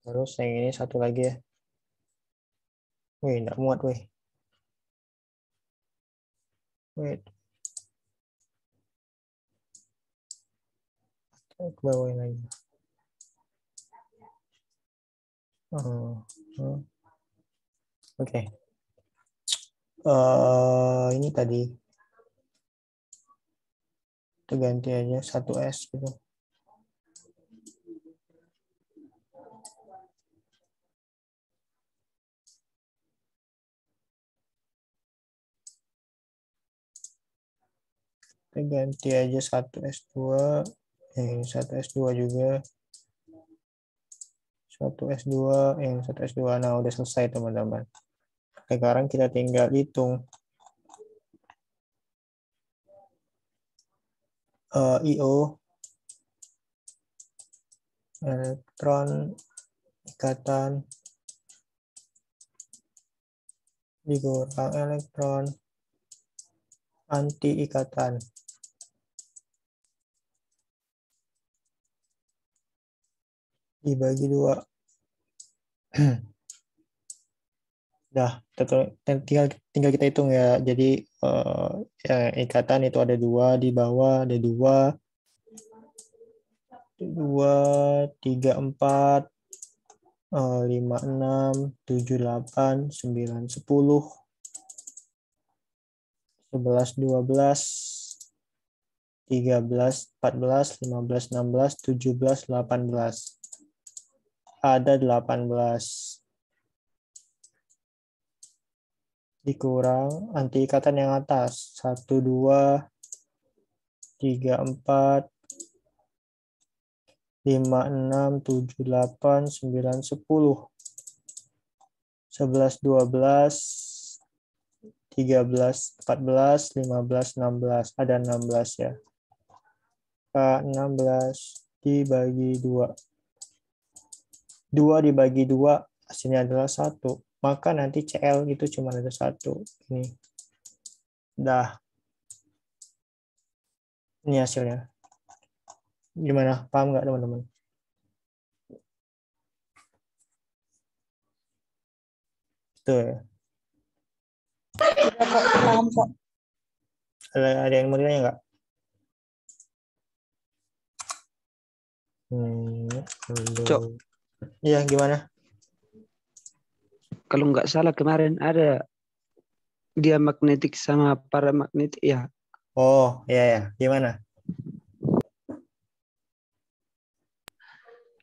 Terus yang ini satu lagi ya. Wih, enggak muat wih. Wait. Ke bawain lagi. Oke. Ini tadi. Kita ganti aja 1S gitu. Kita ganti aja 1S2. Yang 1S2 juga. 1S2, yang 1S2. Nah, udah selesai teman-teman. Sekarang kita tinggal hitung IO, elektron, ikatan, dikurang elektron, anti ikatan. Dibagi 2. Dah, tinggal kita hitung ya. Jadi ya, ikatan itu ada 2, di bawah ada 2, 3, 4, 5, 6, 7, 8, 9, 10, 11, 12, 13, 14, 15, 16, 17, 18. Ada 18. Dikurang anti ikatan yang atas. 1, 2, 3, 4, 5, 6, 7, 8, 9, 10. 11, 12, 13, 14, 15, 16. Ada 16 ya. 16 dibagi 2. 2 dibagi 2 hasilnya adalah 1. Maka nanti CL itu cuma ada 1. Ini. Dah. Ini hasilnya. Gimana? Paham nggak teman-teman? Tuh ya. Udah kok, paham kok. Ada yang mau ditanya nggak? Cok, Iya, gimana? kalau nggak salah kemarin ada dia magnetik sama paramagnetik ya. Oh, iya ya. Gimana?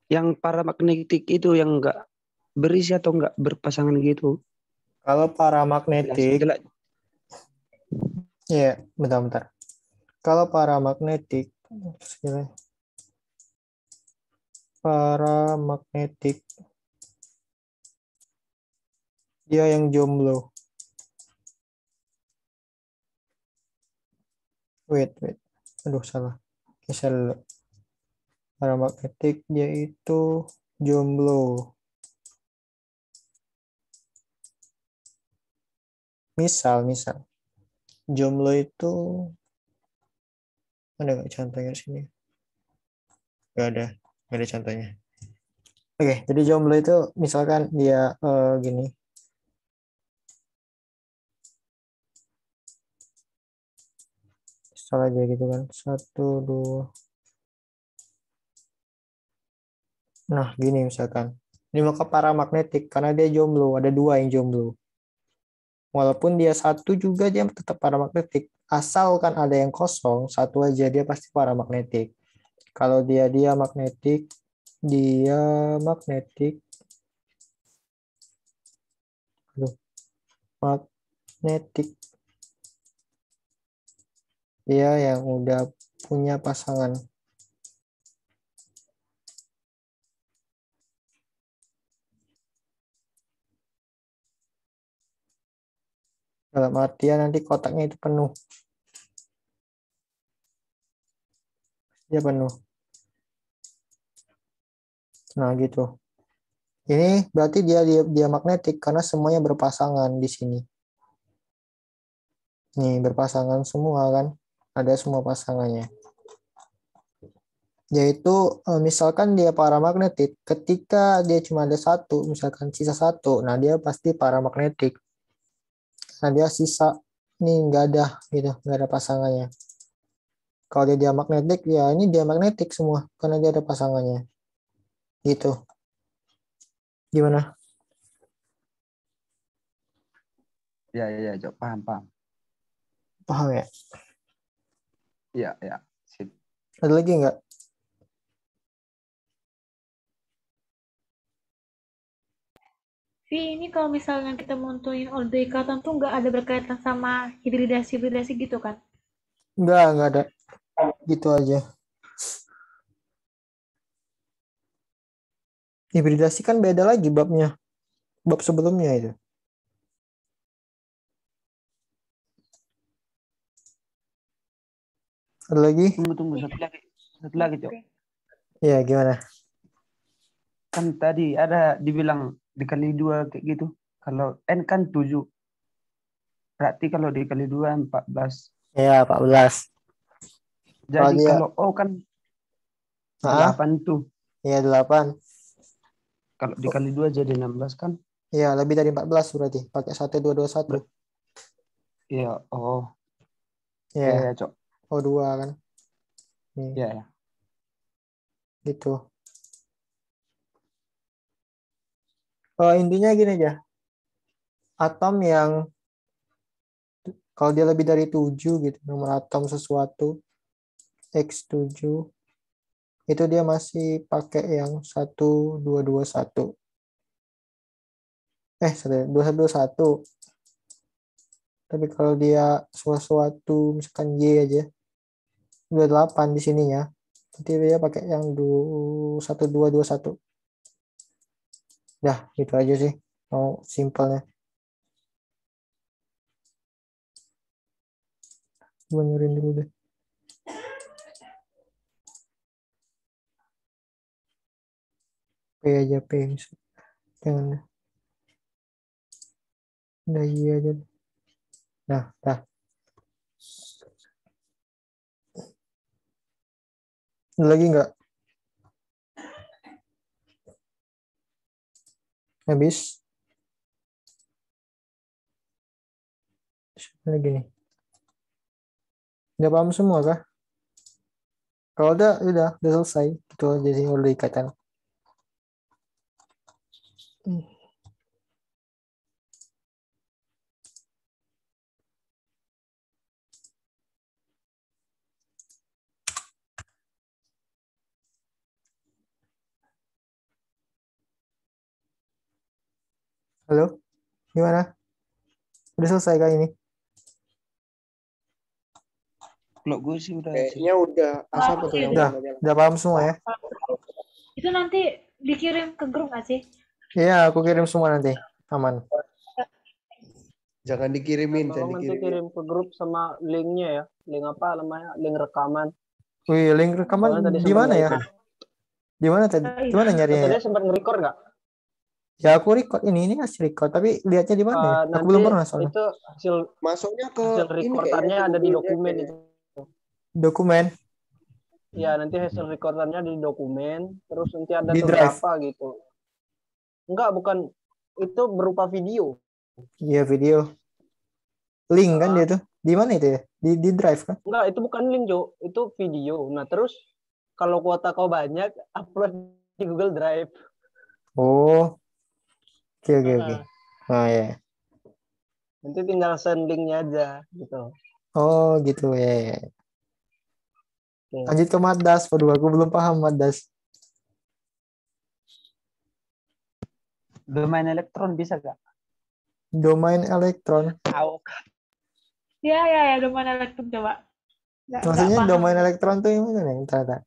Yang paramagnetik itu yang nggak berisi atau nggak berpasangan gitu. Kalau paramagnetik, Jelas. ya, bentar-bentar. Kalau paramagnetik, dia yang jomblo. Wait. Aduh, salah. Geser dulu. Paramagnetik dia itu jomblo. Misal, jomblo itu ada nggak contohnya sini? Nggak ada contohnya. Oke, jadi jomblo itu misalkan dia gini. Salah aja gitu kan. 1, 2. Nah, gini misalkan. Ini maka paramagnetik karena dia jomblo, ada 2 yang jomblo. Walaupun dia 1 juga dia tetap paramagnetik. Asalkan ada yang kosong, 1 aja dia pasti paramagnetik. Kalau dia magnetik, magnetik dia yang udah punya pasangan. Dalam artian nanti kotaknya itu penuh. Dia penuh. Nah, gitu. Ini berarti dia magnetik karena semuanya berpasangan di sini. Nih, berpasangan semua kan? Ada semua pasangannya. Yaitu misalkan dia paramagnetik, ketika dia cuma ada satu, misalkan sisa satu, nah dia pasti paramagnetik. Nah dia sisa, ini nggak ada gitu, nggak ada pasangannya. Kalau dia magnetik, ya ini dia magnetik semua karena dia ada pasangannya. Gitu. Gimana? Ya, Cok. Paham. Paham ya? Ya. Sip. Ada lagi nggak? Ini kalau misalnya kita menentuin ordo ikatan tuh nggak ada berkaitan sama hibridasi gitu kan? Nggak ada. Gitu aja. Hibridasi kan beda lagi babnya. Bab sebelumnya itu. Ada lagi? Tunggu. Satu lagi, Cok. Ya, gimana? Kan tadi ada dibilang dikali 2 kayak gitu. Kalau N kan 7. Berarti kalau dikali 2, 14. Ya, 14. Jadi dia, kalau O kan 8 tuh. Ya, 8. Kalau dikali 2 jadi 16 kan? Ya, lebih dari 14 berarti. Pakai 1, 2, 2, 1. Iya, oh. Ya, Ya, Cok. O2 kan. Nih, Ya. gitu. Intinya gini aja. Atom yang kalau dia lebih dari 7 gitu, nomor atom sesuatu X7 itu dia masih pakai yang 1, 2, 2, 1. 1, 2, 1, 1. Tapi kalau dia sesuatu misalkan Y aja, udah 8 di sininya. Nanti dia pakai yang 1, 2, 2, 1. Dah, gitu aja sih. Mau simpelnya. Gue nyurin dulu deh. P aja P. Jangan deh. Udah Y aja. Nah, dah. Ada lagi nggak? Habis? Siapa lagi nih? Udah paham semua kah? Kalau udah selesai. Itu aja sih udah ikatan. Halo? Gimana? Udah selesai kah ini? Kalau gue sih udah. Kayaknya udah. Asap tuh yang Udah paham semua ya? Itu nanti dikirim ke grup nggak sih? Iya, aku kirim semua nanti. Aman. Jangan dikirimin, Tolong nanti kirim ke grup sama linknya ya. Link apa namanya? Link rekaman. Wih, link rekaman di mana ya? Di mana tadi? Di mana nyarinya? Tadi sempat nge-record nggak? Ya aku record ini hasil record, tapi lihatnya di mana ya? Aku belum pernah soalnya. Itu hasil masuknya ke hasil recordannya ada di dokumen itu. Dokumen. Ya, nanti hasil recordannya di dokumen, terus nanti ada Di tuh drive. berapa gitu. Enggak, bukan. Itu berupa video. Iya, video. Link kan dia tuh. Di mana itu ya? Di drive kan? Enggak, itu bukan link, Jo. Itu video. Nah, terus kalau kuota kau banyak, upload di Google Drive. Oh. Oke. Nah, ya. Nanti tinggal send linknya aja gitu. Oh, gitu ya. Oke. Lanjut ke Madas. Waduh, aku belum paham Madas. Domain elektron bisa gak? Domain elektron. Ya, domain elektron coba. nggak Maksudnya paham. domain elektron tuh yang mana nih? Tata.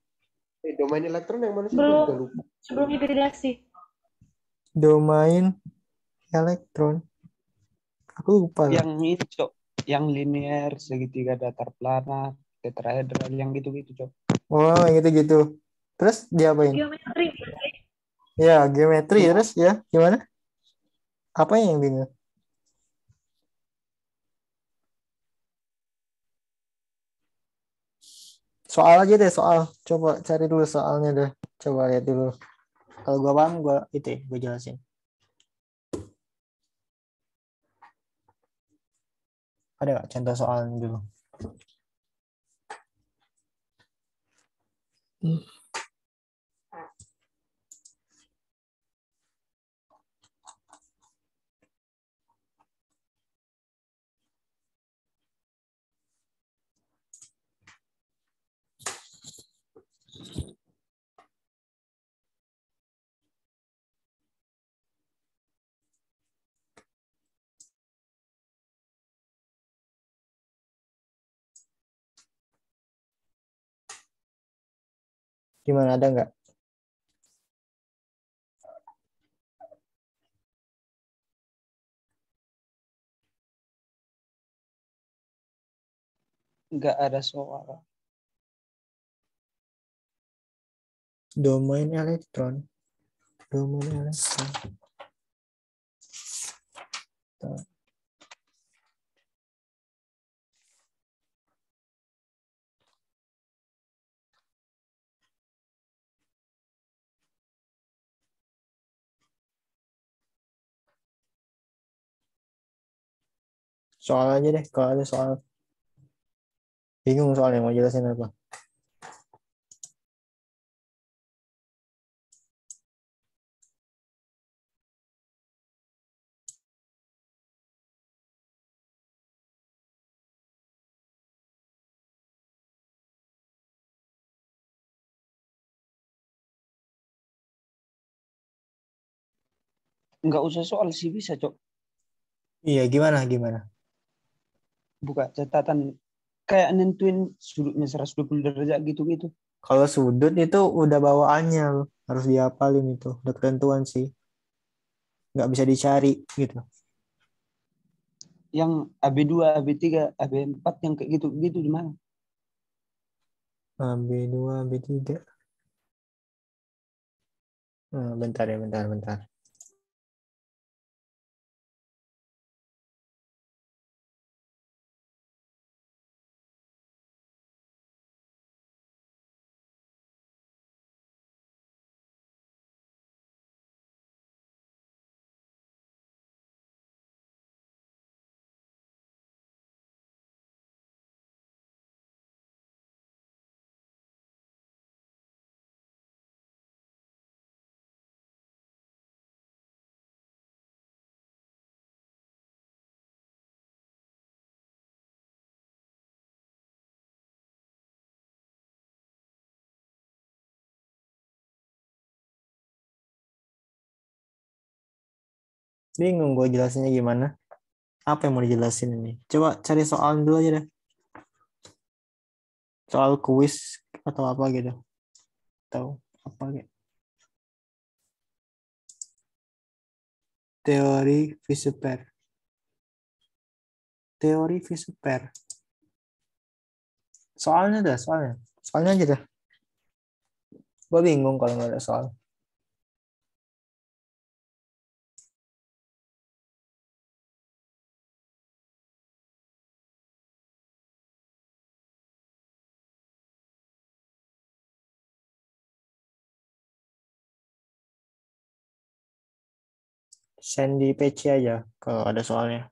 Domain elektron yang mana sih? Gue Belum, juga lupa. sebelum hibridasi. Domain elektron. Aku lupa lah. Yang itu, Cok. Yang linear, segitiga datar planar, tetrahedral, yang gitu-gitu, Cok. Oh, yang gitu-gitu. Terus diapain? Geometri. Ya, geometri. Terus ya, gimana? Apa yang bingung? Soal aja deh, soal. Coba cari dulu soalnya deh. Coba lihat dulu. Kalau gua paham, gua itu ya, gua jelasin. Ada nggak contoh soalnya dulu? Gimana, ada nggak? Nggak ada soal. Domain elektron. Domain elektron. Tuh. Soal aja deh, kalau ada soal. Bingung soalnya mau jelasin apa. Nggak usah soal sih bisa, Cok. Iya, gimana, gimana? Buka catatan kayak nentuin sudutnya 120 derajat gitu-gitu. Kalau sudut itu udah bawaannya loh. Harus dihafalin itu. Udah ketentuan sih. Nggak bisa dicari gitu. Yang AB2, AB3, AB4 yang kayak gitu-gitu di mana? B2, B3. Bentar ya, bentar. Bingung gue jelasinnya gimana. Apa yang mau dijelasin ini? Coba cari soal dulu aja deh. Soal kuis atau apa gitu. Atau apa gitu. Teori vice pair. Teori vice pair. Soalnya dah, soalnya. Soalnya aja dah. Gue bingung kalau nggak ada soal. Send di PC aja kalau ada soalnya.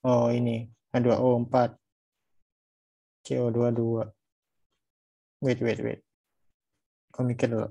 Oh, ini. H2O4. CO2 2. Wait. Aku mikir dulu.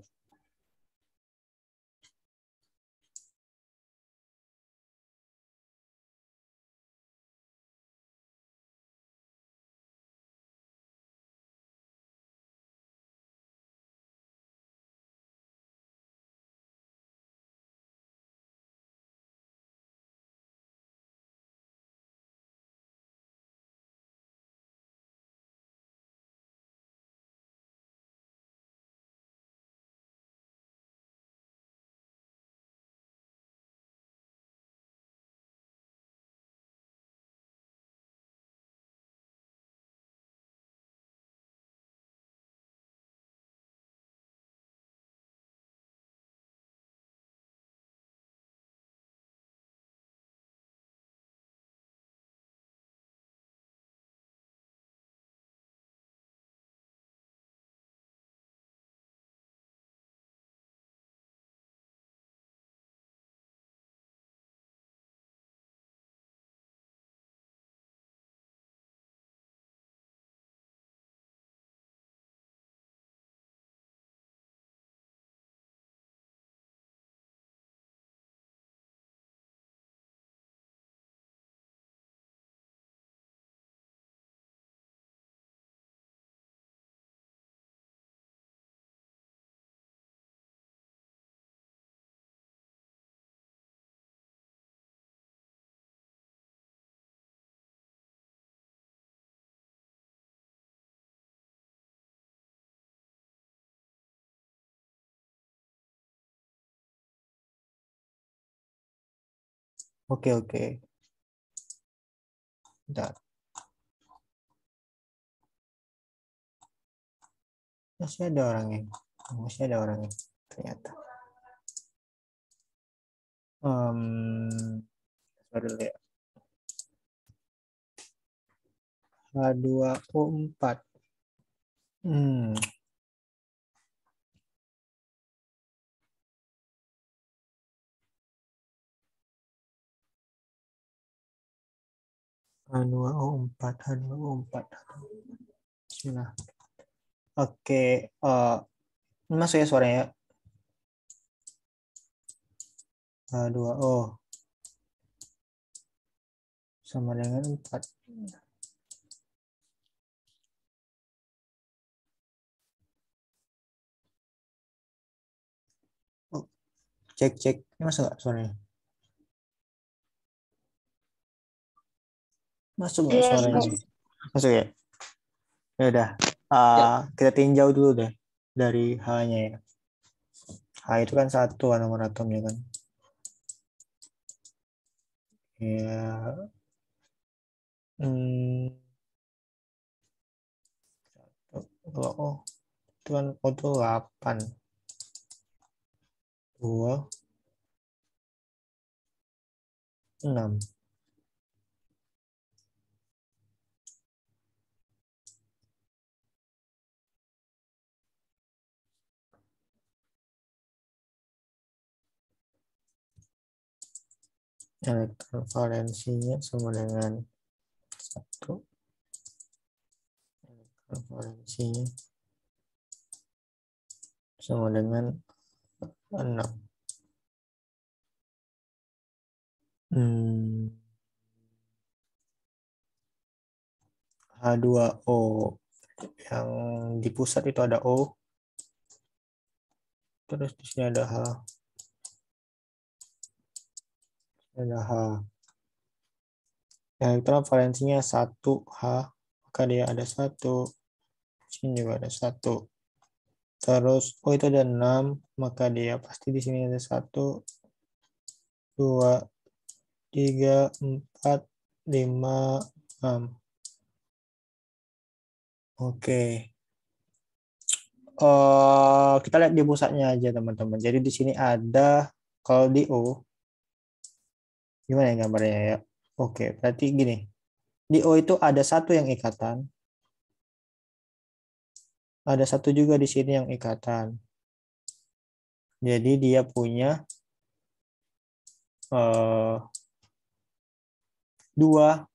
Oke. Bentar. Masih ada orangnya. Ternyata. Sorry dulu ya. H2O4. H2O4. Bismillah. Oke, masuk ya suaranya. H2O sama dengan 4. Oh, cek. Ini masuk nggak suaranya? Masuk nggak Iya, suaranya? Mas. Masuk ya? Ya udah. Kita tinjau dulu deh dari H-nya ya. H itu kan 1 nomor atomnya kan. Ya. Itu kan O itu 8. 2, 6. Elektron valensinya sama dengan 1. Elektron valensinya sama dengan 6. H2O yang di pusat itu ada O, terus di sini ada H. Elektron valensinya 1H, maka dia ada 1. Sini juga ada 1. Terus O itu ada 6, maka dia pasti di sini ada 1, 2, 3, 4, 5, 6. Oke. Kita lihat di pusatnya aja teman-teman. Jadi di sini ada, kalau di O, gimana ya gambarnya ya? Oke, berarti gini. Di O itu ada 1 yang ikatan. Ada 1 juga di sini yang ikatan. Jadi dia punya 2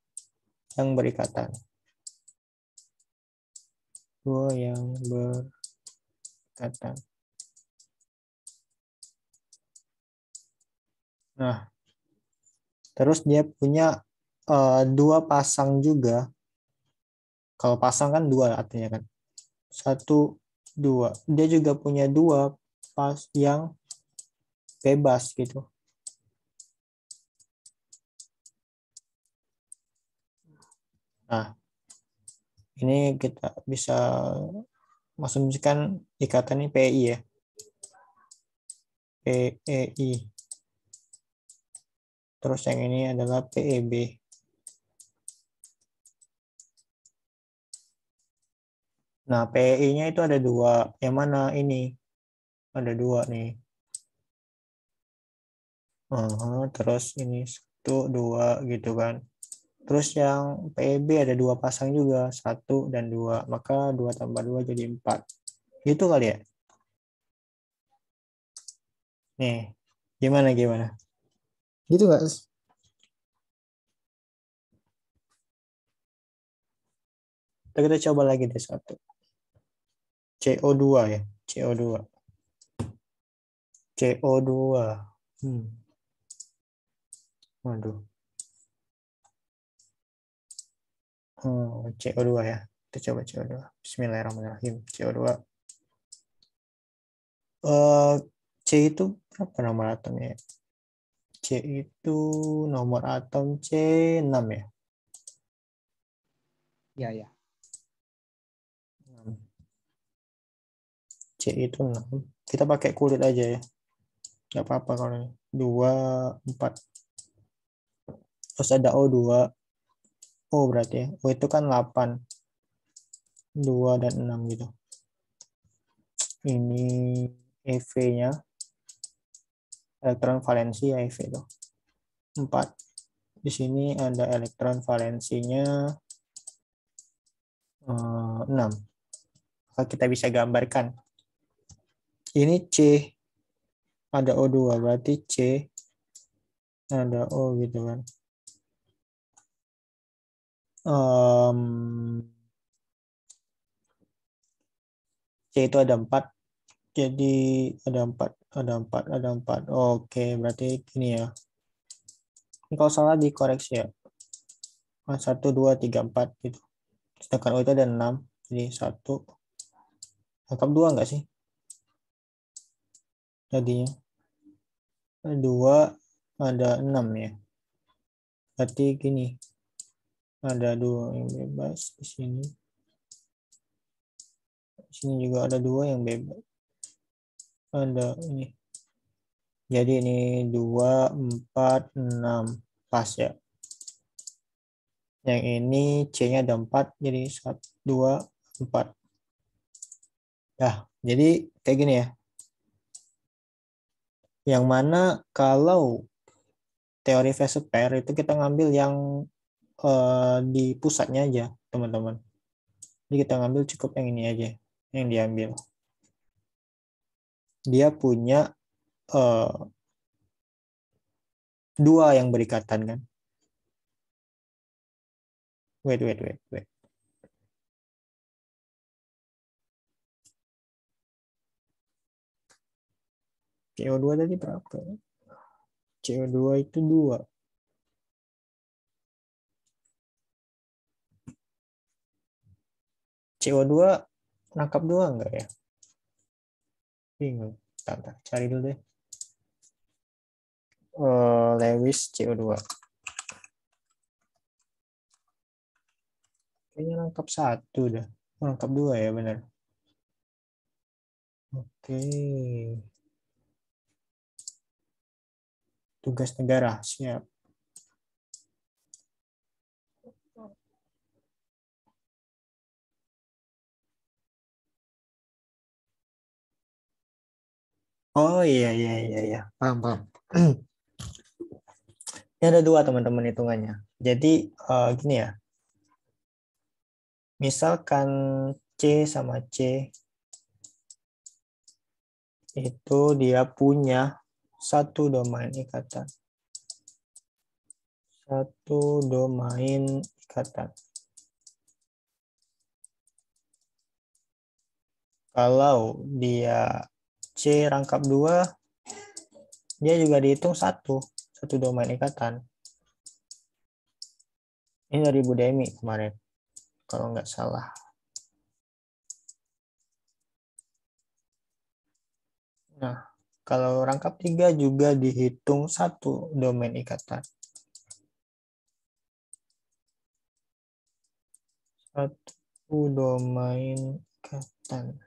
yang berikatan. Dua yang berikatan. Nah, terus dia punya dua pasang juga. Kalau pasang kan dua artinya kan. 1, 2. Dia juga punya dua pas yang bebas gitu. Nah, ini kita bisa masukkan ikatan ini PI ya. PEI. Terus yang ini adalah PEB. Nah, PEI-nya itu ada dua. Yang mana ini? Ada dua nih. Terus ini 1, 2 gitu kan. Terus yang PEB ada dua pasang juga. 1 dan 2. Maka 2 tambah 2 jadi 4. Gitu kali ya? Nih, gimana? Gitu nggak? Kita coba lagi deh 1. CO2 ya, CO2. Waduh. CO2 ya. Kita coba CO2. Bismillahirrahmanirrahim. CO2. C itu berapa nomor atomnya? C itu nomor atom C6 ya? Iya, ya. C itu 6. Kita pakai kulit aja ya. Nggak apa-apa kalau ini. 2, 4. Terus ada O2. O berarti ya. O itu kan 8. 2 dan 6 gitu. Ini EV-nya. Elektron valensi ya EV itu. 4. Di sini ada elektron valensinya 6. Maka kita bisa gambarkan. Ini C. Ada O2. Berarti C. Ada O gitu kan. C itu ada 4. Jadi ada 4. Oke, berarti gini ya. Ini kalau salah dikoreksi ya. 1, 2, 3, 4 gitu. Sedangkan O itu ada 6. Jadi 1. Lengkap 2 enggak sih? Tadinya. 2 ada 6 ya. Berarti gini. Ada 2 yang bebas di sini. Di sini juga ada 2 yang bebas. Ada ini. Jadi ini 2, 4, 6. Pas ya. Yang ini C-nya ada 4. Jadi 1, 2, 4. Nah, jadi kayak gini ya. Yang mana kalau teori phase pair itu kita ngambil yang di pusatnya aja, teman-teman. Jadi kita ngambil cukup yang ini aja, yang diambil. Dia punya 2 yang berikatan kan. Wait. CO2 tadi berapa? CO2 itu 2. CO2 nangkap 2 enggak ya? Bingung. Bentar, cari dulu deh. Lewis CO2. Kayaknya nangkap 1 dah. Nangkap 2 ya, benar. Oke. Tugas negara, siap. Oh iya. Paham. Ini ada 2 teman-teman hitungannya. Jadi gini ya. Misalkan C sama C itu dia punya 1 domain ikatan. 1 domain ikatan. Kalau dia C rangkap 2, dia juga dihitung satu domain ikatan. Ini dari Bu Demi kemarin, kalau nggak salah. Nah, kalau rangkap 3 juga dihitung satu domain ikatan. Satu domain ikatan.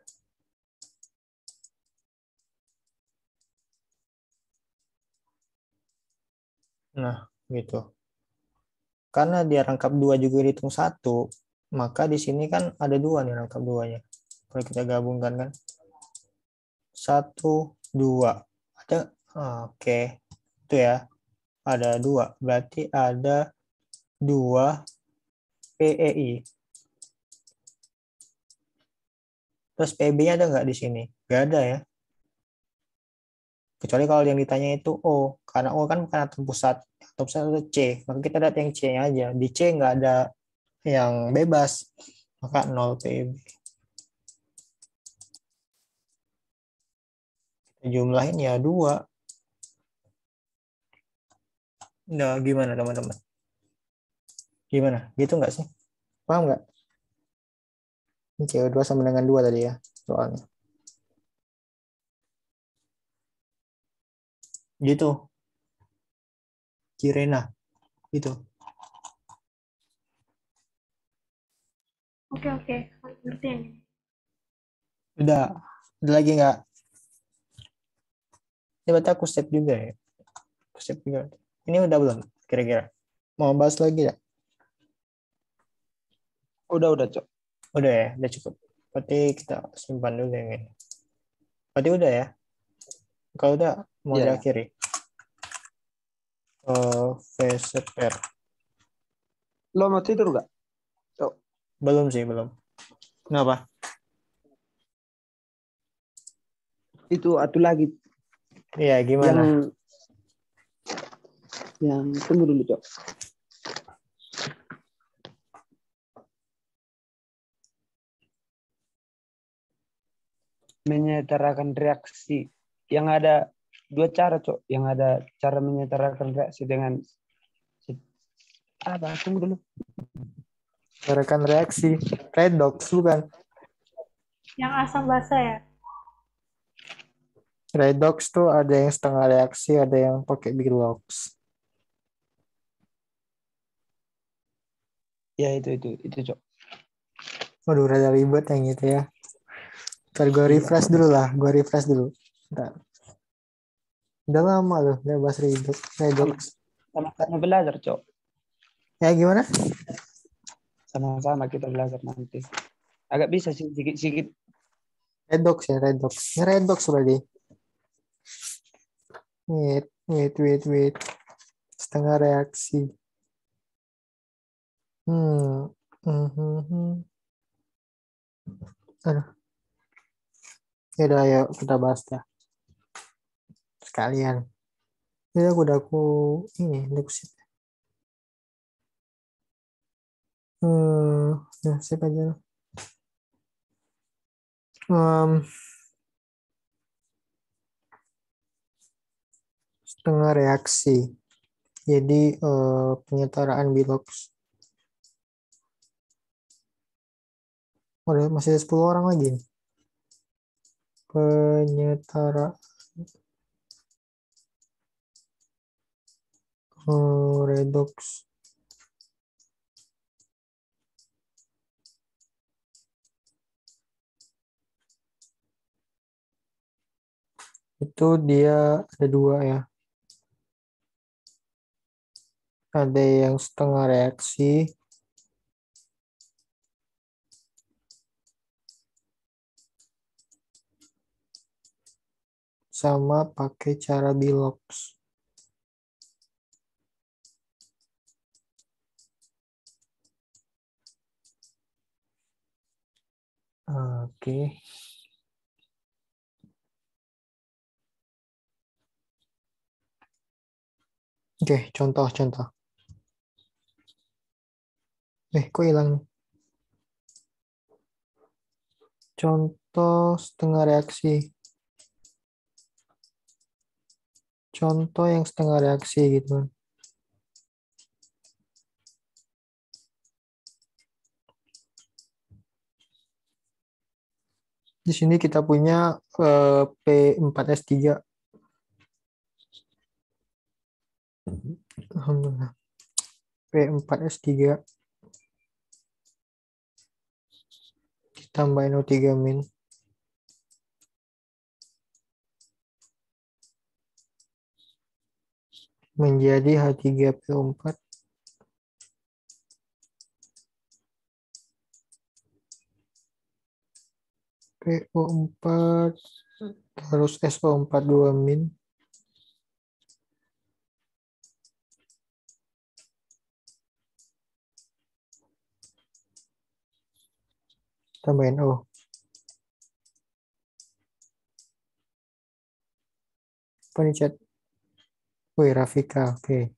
Nah, gitu. Karena dia rangkap 2 juga dihitung satu, maka di sini kan ada 2 nih rangkap 2-nya. Kalau kita gabungkan kan. 1, 2. Ada, oke. Itu ya. Ada 2. Berarti ada 2 PEI. Terus PB-nya ada nggak di sini? Nggak ada ya. Kecuali kalau yang ditanya itu O. Karena O kan bukan atom pusat. Atom pusat itu C. Maka kita lihat yang C-nya aja. Di C nggak ada yang bebas. Maka 0 PB. Jumlahin ya 2. Nah, gimana teman-teman? Gimana? Gitu nggak sih? Paham nggak? Ini CO2 sama dengan 2 tadi ya soalnya. Gitu. Kirena. Gitu. Oke, ngerti ini. Udah lagi nggak? Ini berarti aku save juga ya. Aku save juga. Ini udah belum? Kira-kira. Mau bahas lagi ya? Udah, Cok. Udah ya, udah cukup. Berarti kita simpan dulu yang ini. Berarti udah ya? Kalau udah, mau Iya. diakhiri. VSPR. Lo mau tidur gak? Cok. Belum sih, belum. Kenapa? Itu atu lagi Iya, gimana? yang tunggu dulu, Cok. Menyetarakan reaksi yang ada 2 cara, Cok. Yang ada cara menyetarakan reaksi dengan apa? Tunggu dulu. Rekan reaksi. Redox, bukan? Yang asam basa ya? Redox tuh ada yang setengah reaksi, ada yang pakai Bilox. Ya, itu, Cok. Waduh, rada ribet yang itu ya. Ntar gue refresh dulu lah. Gue refresh dulu. Ntar. Udah lama loh, udah bahas redox. Sama-sama belajar, Cok. Ya, gimana? Sama-sama kita belajar nanti. Agak bisa sih, sedikit-sedikit. Redox ya, redox. Ini redox berarti. Wait. Setengah reaksi. Aduh. Yaudah, ayo kita bahas dah. Sekalian. Ini udah aku sip. Ya, sip aja. Setengah reaksi. Jadi penyetaraan Bilox. Masih ada 10 orang lagi nih. Penyetaraan redox. Itu dia ada 2 ya. Ada yang setengah reaksi. Sama pakai cara Bilox. Oke. Oke, contoh. Kok hilang nih? Contoh setengah reaksi. Contoh yang setengah reaksi gitu kan. Di sini kita punya P4S3. Alhamdulillah. P4S3 ditambah NO3 min. Menjadi H3PO4. PO4 terus SO4 2 min. Tambah NO. Apa nih chat? Wih, Rafika, oke.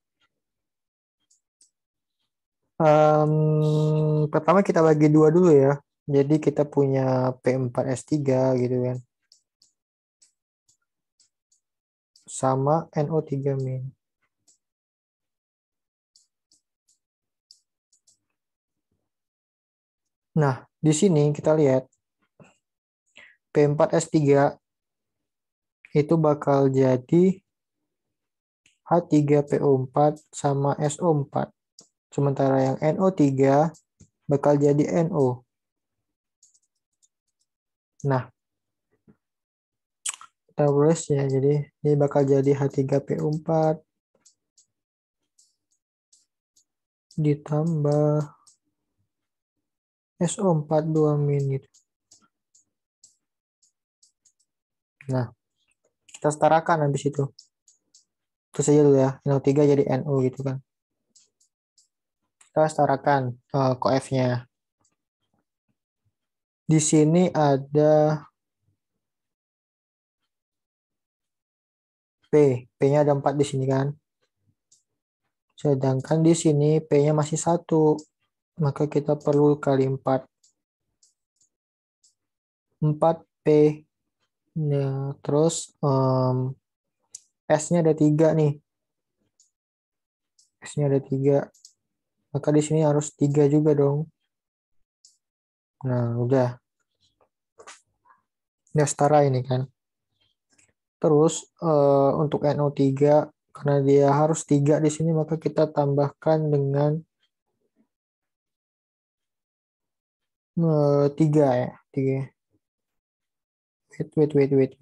Pertama kita bagi dua dulu ya. Jadi kita punya P4S3 gitu kan. Sama NO3 min. Nah, di sini kita lihat P4S3 itu bakal jadi H3PO4 sama SO4. Sementara yang NO3 bakal jadi NO. Nah, kita tulis ya, jadi ini bakal jadi H3PO4 ditambah SO4 2 min gitu. Nah, kita setarakan habis itu. Terus aja dulu ya, NO3 jadi NO gitu kan. Kita setarakan koefnya. Di sini ada P. P-nya ada 4 di sini kan. Sedangkan di sini P-nya masih 1. Maka kita perlu kali 4. 4P. Nah, terus S-nya ada 3 nih. S-nya ada 3. Maka di sini harus 3 juga dong. Nah, udah. Udah setara ini kan. Terus untuk NO3 karena dia harus 3 di sini maka kita tambahkan dengan 3 ya. 3. Wait.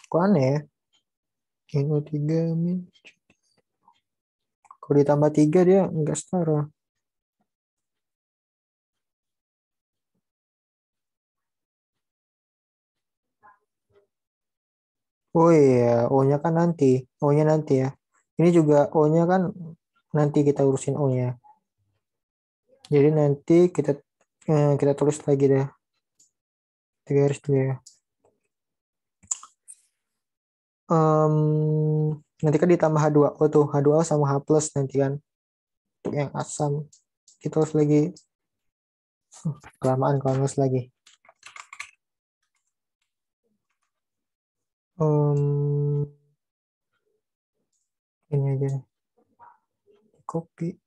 Kok aneh ya? NO3 min. Kalau ditambah 3 dia enggak setara. Oh iya, O-nya kan nanti. O-nya nanti ya. Ini juga O-nya kan nanti kita urusin O-nya. Jadi nanti kita tulis lagi deh. 3 garis dulu ya. Nanti kan ditambah H2O tuh. H2O sama H plus nanti kan. Untuk yang asam. Kita harus lagi. Kelamaan kalau nulis lagi. Ini aja nih. Copy.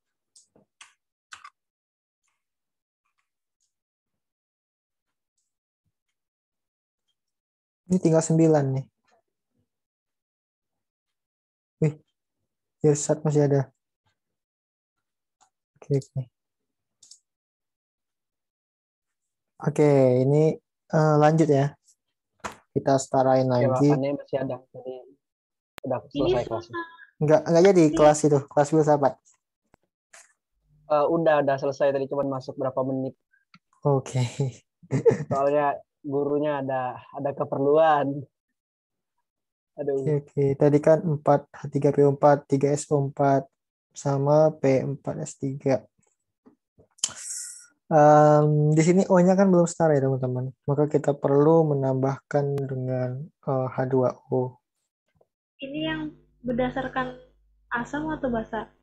Ini tinggal 9 nih. Wih, Irsat masih ada. Oke, ini lanjut ya. Kita setarain Ya, lagi. Pak, masih ada. Jadi udah selesai kelas. Enggak jadi kelas itu, kelas filsafat. Udah selesai tadi, cuman masuk berapa menit. Oke. Soalnya gurunya ada keperluan. Aduh. Oke. Tadi kan 4 H3PO4, 3SO4 sama P4S3. Di sini O-nya kan belum setara ya teman-teman. Maka kita perlu menambahkan dengan H2O. Ini yang berdasarkan asam atau basa?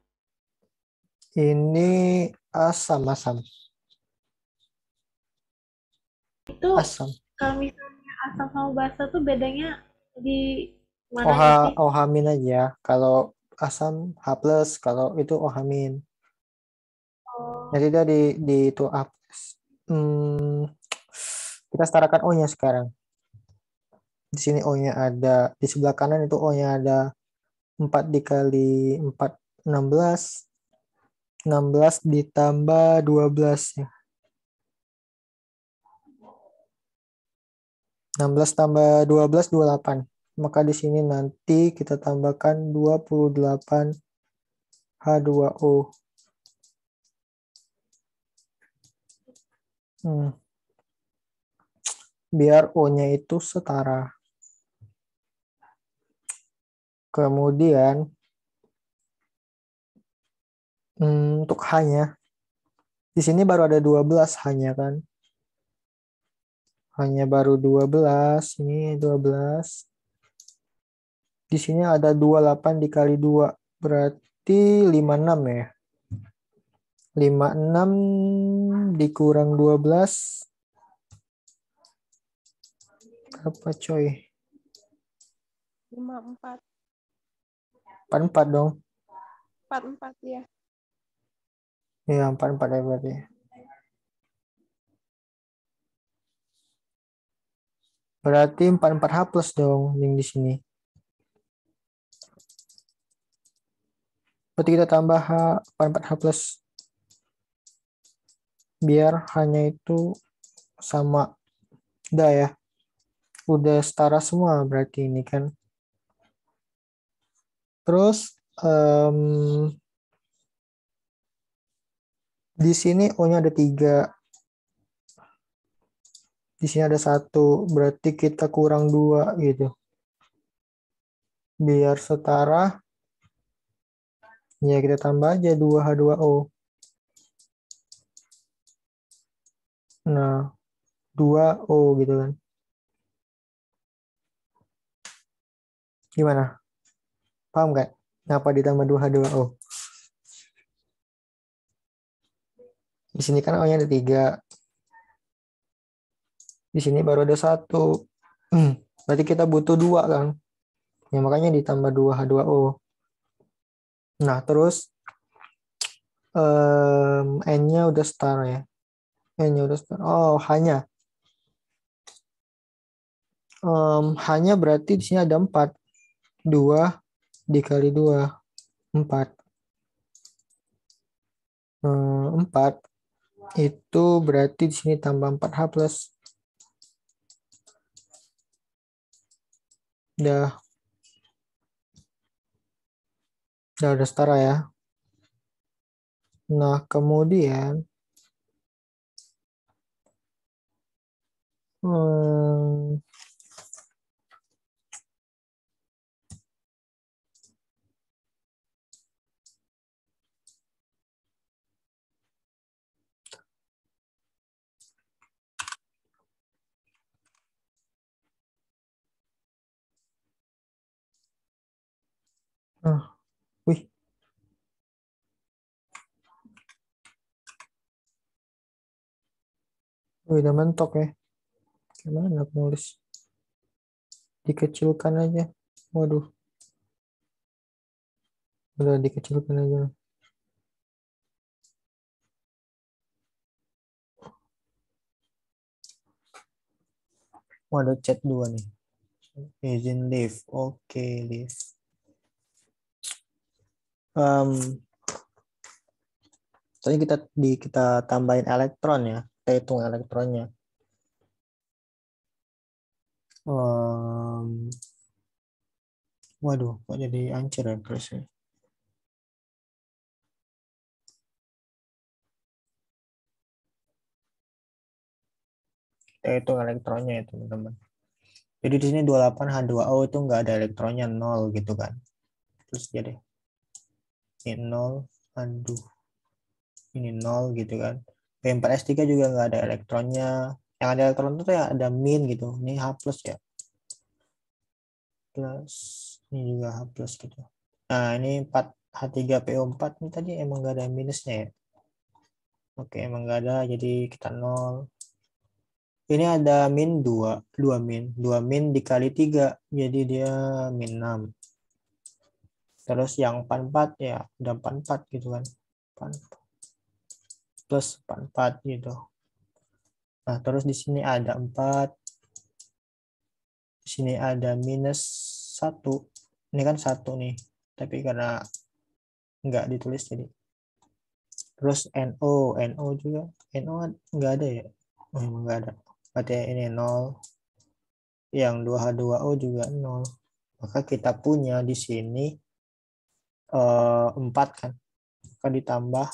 Ini asam. Itu Asam. kalau misalnya asam sama basa tuh bedanya di mana OH, sih? OH min aja. Kalau asam H+, kalau itu OH min. Oh, Jadi dia di itu A+. Kita setarakan O-nya sekarang. Di sini O-nya ada, di sebelah kanan itu O-nya ada 4 dikali 4, 16. 16 ditambah 12 ya. 16 tambah 12, 28. Maka di sini nanti kita tambahkan 28 H2O. Biar O-nya itu setara. Kemudian untuk H-nya, di sini baru ada 12 H-nya kan. Hanya baru 12, ini 12. Di sini ada 28 dikali 2, berarti 56 ya. 56 dikurang 12, berapa coy? 54. 44 dong. 44 ya. Ya, 44 ya berarti. Berarti 44H plus dong yang di sini. Berarti kita tambah 44H plus. Biar hanya itu sama. Udah ya. Udah setara semua berarti ini kan. Terus di sini O-nya ada 3. Di sini ada 1. Berarti kita kurang 2 gitu. Biar setara. Ya kita tambah aja 2H2O. Nah, 2O gitu kan. Gimana? Paham nggak? Kenapa ditambah 2H2O? Di sini kan O-nya ada 3. Di sini baru ada 1. Berarti kita butuh 2 kan. Ya makanya ditambah 2H2O. Nah, terus N-nya udah setara ya. N-nya udah setara. Oh, H-nya. H-nya berarti di sini ada 4. 2 dikali 2. 4. 4. Itu berarti di sini tambah 4H plus. Udah setara ya. Nah, kemudian wih. Udah mentok ya. Gimana nulis? Dikecilkan aja. Waduh. Udah dikecilkan aja. Ada chat 2 nih. Izin leave. Oke, leave. Tadi kita tambahin elektron ya. Kita hitung elektronnya. Waduh, kok jadi hancur ya terusnya. Kita hitung elektronnya ya teman-teman. Jadi di sini 28H2O itu nggak ada elektronnya 0 gitu kan. Terus jadi ini 0, aduh. Ini 0 gitu kan. P4S3 juga nggak ada elektronnya. Yang ada elektron itu ya ada min gitu. Ini H plus ya. Plus Ini juga H plus gitu. Nah, ini 4H3PO4 ini tadi emang nggak ada minusnya ya. Oke, emang nggak ada, jadi kita 0. Ini ada min 2 min dikali 3, jadi dia min 6. Terus yang 44 ya udah 44 gitu kan. 44 plus 44 gitu. Nah, terus di sini ada 4. Di sini ada minus 1. Ini kan 1 nih. Tapi karena nggak ditulis jadi. Terus NO juga. NO nggak ada ya? Oh, emang nggak ada. Berarti ini 0. Yang 2H2O juga 0. Maka kita punya di sini 4 kan. Maka ditambah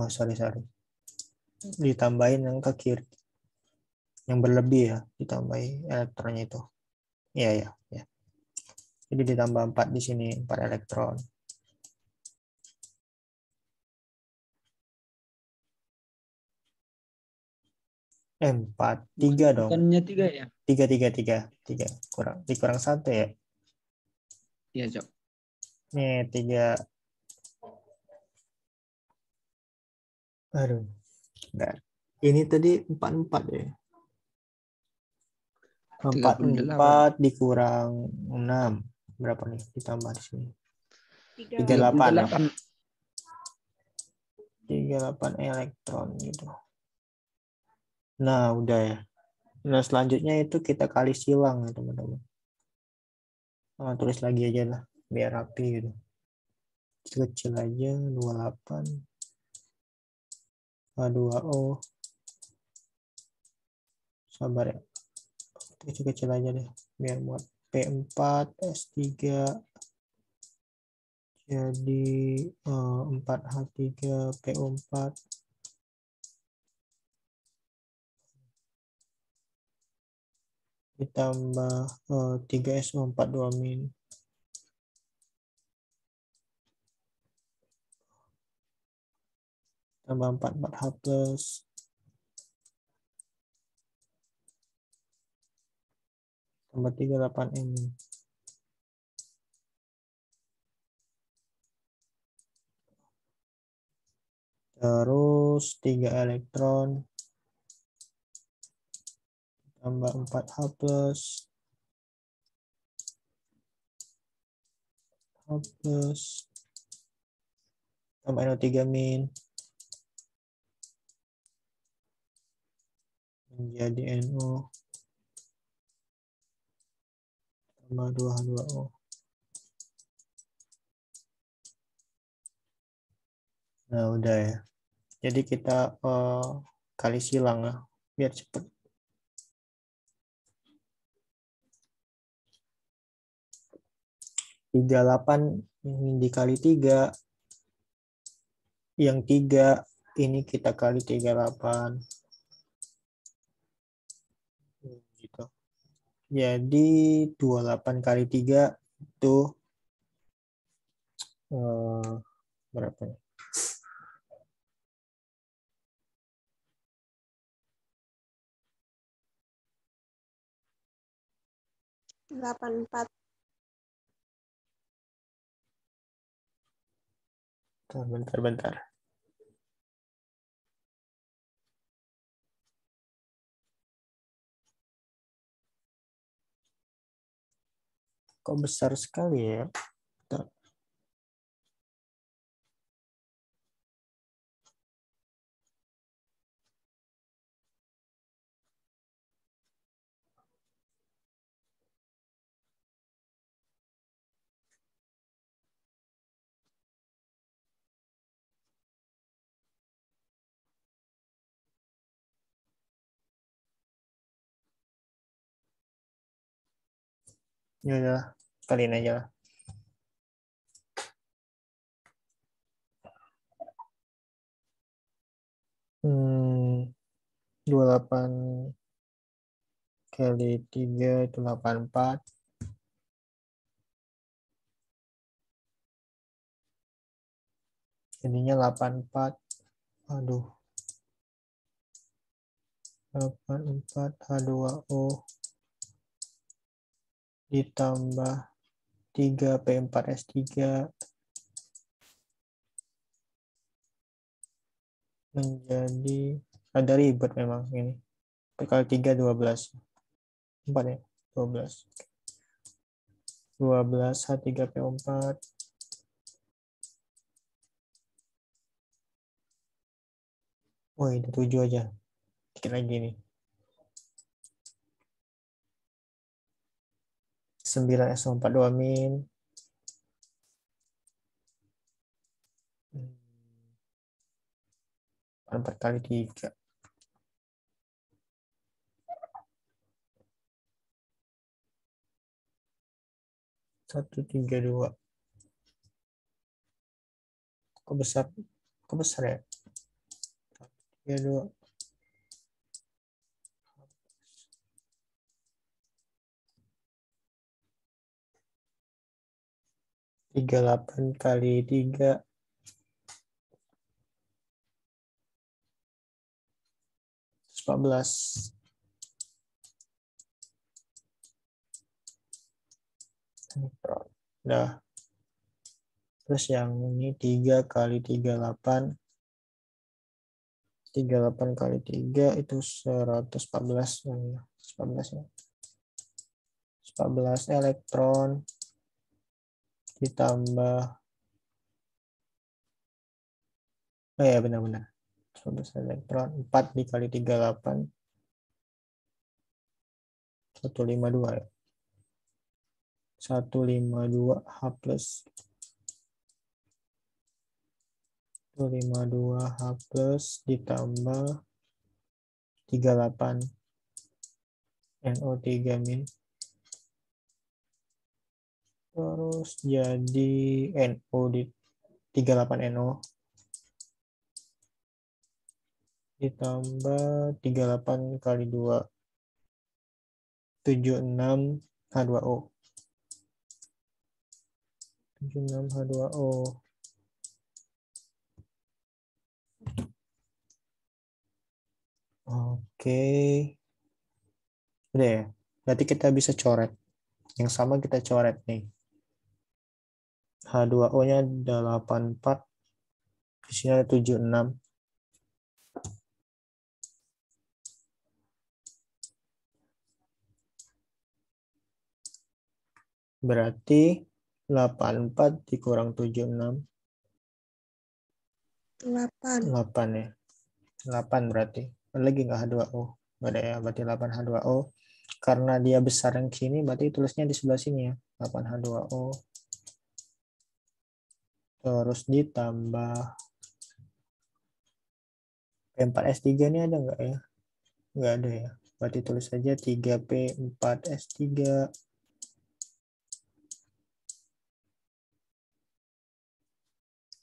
sorry. Ditambahin yang ke kiri. Yang berlebih ya, ditambahin elektronnya itu. Iya. Jadi ditambah 4 di sini, 4 elektron. 3 dong. Bukannya 3 ya? 3. Dikurang 1 ya. Iya, Cok. Nih 3. Aduh. Bentar. Ini tadi 44 ya. 44 dikurang 6. Berapa nih? Ditambah di sini. 38. 38 elektron gitu. Nah, udah ya. Nah, selanjutnya itu kita kali silang ya, teman-teman. Nah, tulis lagi aja lah, biar rapi gitu. Kecil aja, 28. H2O. Sabar ya. Kecil-kecil aja deh, biar muat. P4, S3. Jadi 4H3PO4. Ditambah 3SO4 2 min. Tambah 4H plus. Tambah 38 min. Terus 3 elektron. Tambah 4H plus. H plus. Tambah NO3 min. Menjadi NO. Tambah 2H2O. Nah, udah ya. Jadi kita kali silang ya, biar cepat. 38 ini dikali 3. Yang 3 ini kita kali 38. Gitu. Jadi 28 kali 3 itu berapa ya? 84. Bentar. Kok besar sekali ya? Bentar. Ya udah, kaliin aja lah. Hmm, 28 kali 3 itu 84. Jadinya 84. Aduh, H2O ditambah 3P4S3 menjadi, ada ribet memang ini. Kali 3 12. 4 ya, 12. 12 H3P4 oh ini 7 aja. Dikit lagi nih. 9SO4 2 min. 4 kali 3. 132. Kok besar? Kok besar ya? 32. Tiga 8 kali 3 14. Nah, terus yang ini 3 kali 38 38 kali 3 itu 114 14 ya. 14 elektron ditambah ya benar-benar 11 elektron 4 dikali 38 152 ya. 152 H plus 152 H plus ditambah 38 NO3 min terus jadi NO di 38 NO ditambah 38 kali 2 76 H2O 76 H2O. Oke. Udah ya. Berarti kita bisa coret. Yang sama kita coret nih. H2O-nya 84. Di sini ada 76. Berarti 84 dikurang 76. 8. 8 ya. 8 berarti. Ada lagi nggak H2O? Nggak ada ya. Berarti 8 H2O. Karena dia besar yang sini, berarti tulisnya di sebelah sini ya. 8 H2O. Terus ditambah P4S3 ini ada nggak ya? Nggak ada ya. Berarti tulis saja 3P4S3.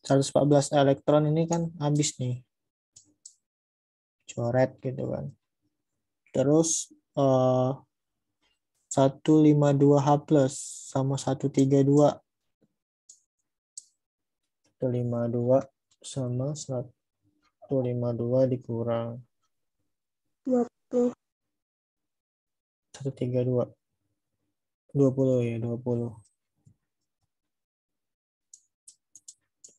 114 elektron ini kan habis nih. Coret gitu kan. Terus 152H plus sama 132. 152 sama 152 dikurang 20. 132. 20 ya, 20.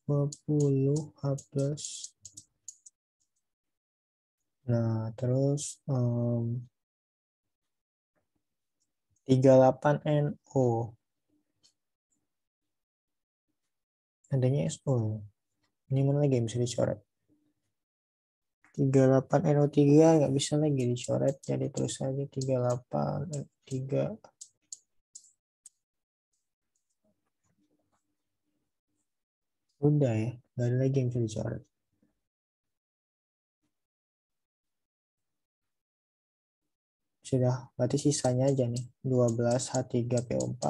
20 H plus. Nah, terus 38 NO. Adanya SO. Ini mana lagi yang bisa dicoret? 38 NO3 nggak bisa lagi dicoret. Jadi terus saja 38 3. Udah ya, nggak ada lagi yang bisa dicoret. Sudah, berarti sisanya aja nih. 12 H3PO4.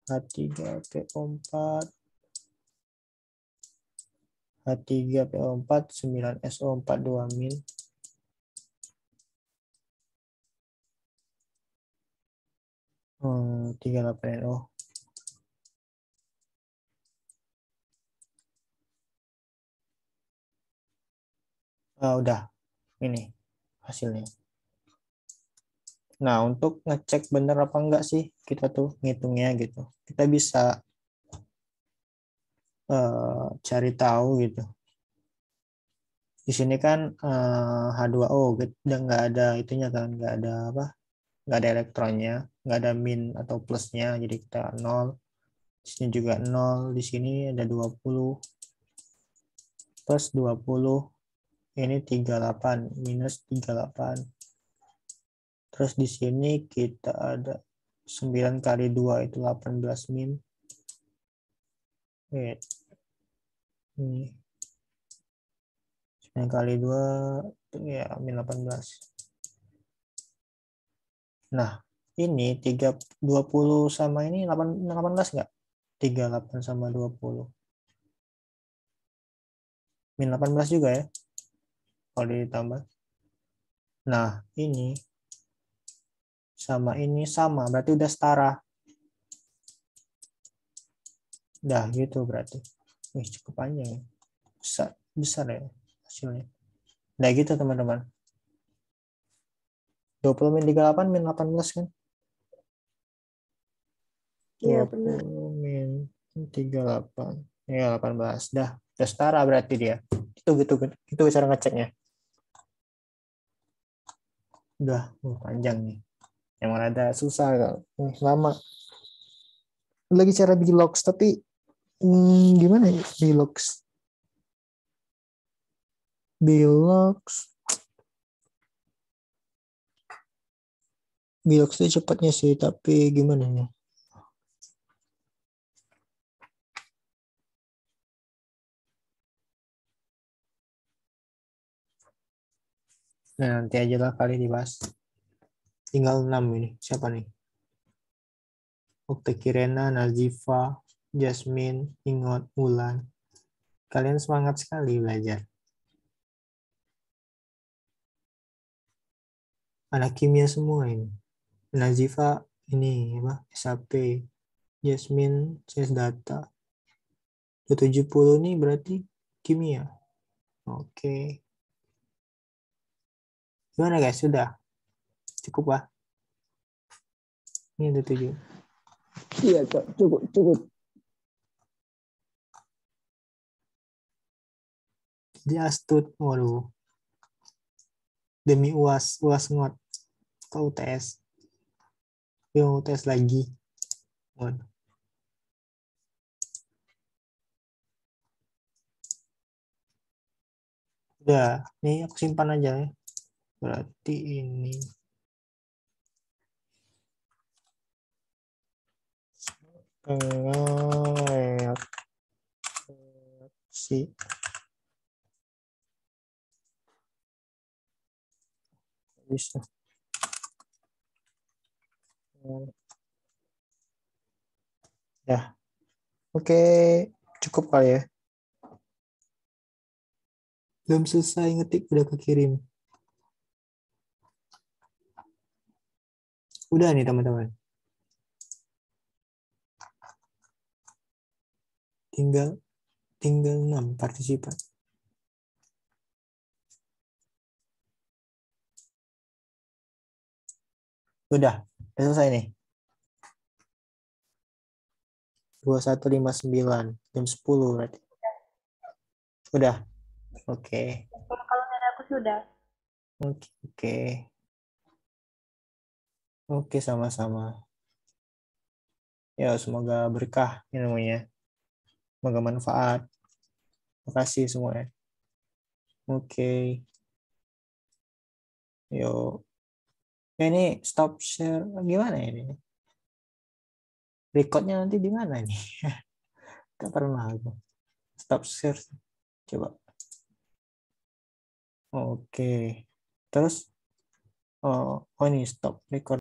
H3PO4. H3PO4 9SO4 2 min. Oh, 38 NO. Udah. Ini hasilnya. Nah, untuk ngecek bener apa enggak sih kita tuh ngitungnya gitu. Kita bisa cari tahu gitu. Di sini kan H2O udah nggak ada itunya kan, nggak ada apa? Nggak ada elektronnya, nggak ada min atau plusnya, jadi kita 0. Di sini juga 0, di sini ada 20 plus 20, ini 38 minus 38. Terus di sini kita ada 9 kali 2 itu 18 min. Wait. Ini 9 kali 2 itu ya min 18. Nah, ini 20 sama ini 18 enggak? 38 sama 20. Min 18 juga ya. Kalau ditambah. Nah, ini sama ini sama, berarti udah setara. Udah gitu berarti. Cukup panjang ya. Besar ya hasilnya. Udah gitu teman-teman. 20 min 38 min 18 kan? Iya 20 benar. min 38. Ya 18. Udah setara berarti dia. Itu cara ngeceknya. Udah panjang nih. Yang mana ada susah lama. Lagi cara Bilox tapi gimana ya Bilox? Bilox itu cepatnya sih, tapi gimana ya? Nah, nanti aja lah kali dibahas. Tinggal 6 ini. Siapa nih? Ukti Kirena, Nazifa, Jasmine, Ingot, Ulan. Kalian semangat sekali belajar. Anak kimia semua ini. Nazifa ini apa? SAP. Jasmine sains data. 70 nih berarti kimia. Oke. Gimana guys? Sudah? Cukup lah. Ini ada 7. Iya, Cok. Cukup. Dia astut. Waduh. Demi UAS ngot. Kau UTS. Yang UTS lagi. Waduh. Udah, nih aku simpan aja ya. Berarti ini reaksi bisa. Ya, oke, cukup kali ya. Belum selesai ngetik udah kekirim. Udah nih teman-teman. Tinggal 6 partisipan. Udah selesai nih. 2159 jam 10 berarti. Udah. Oke. Kalau dari aku sudah. Oke. Oke, sama-sama. Ya, semoga berkah ilmunya. Semoga manfaat. Terima kasih semuanya. Oke. Yuk. Ini stop share gimana ini? Recordnya nanti di mana ini? Gak pernah aku. Stop share. Coba. Oke. Terus, oh ini stop record.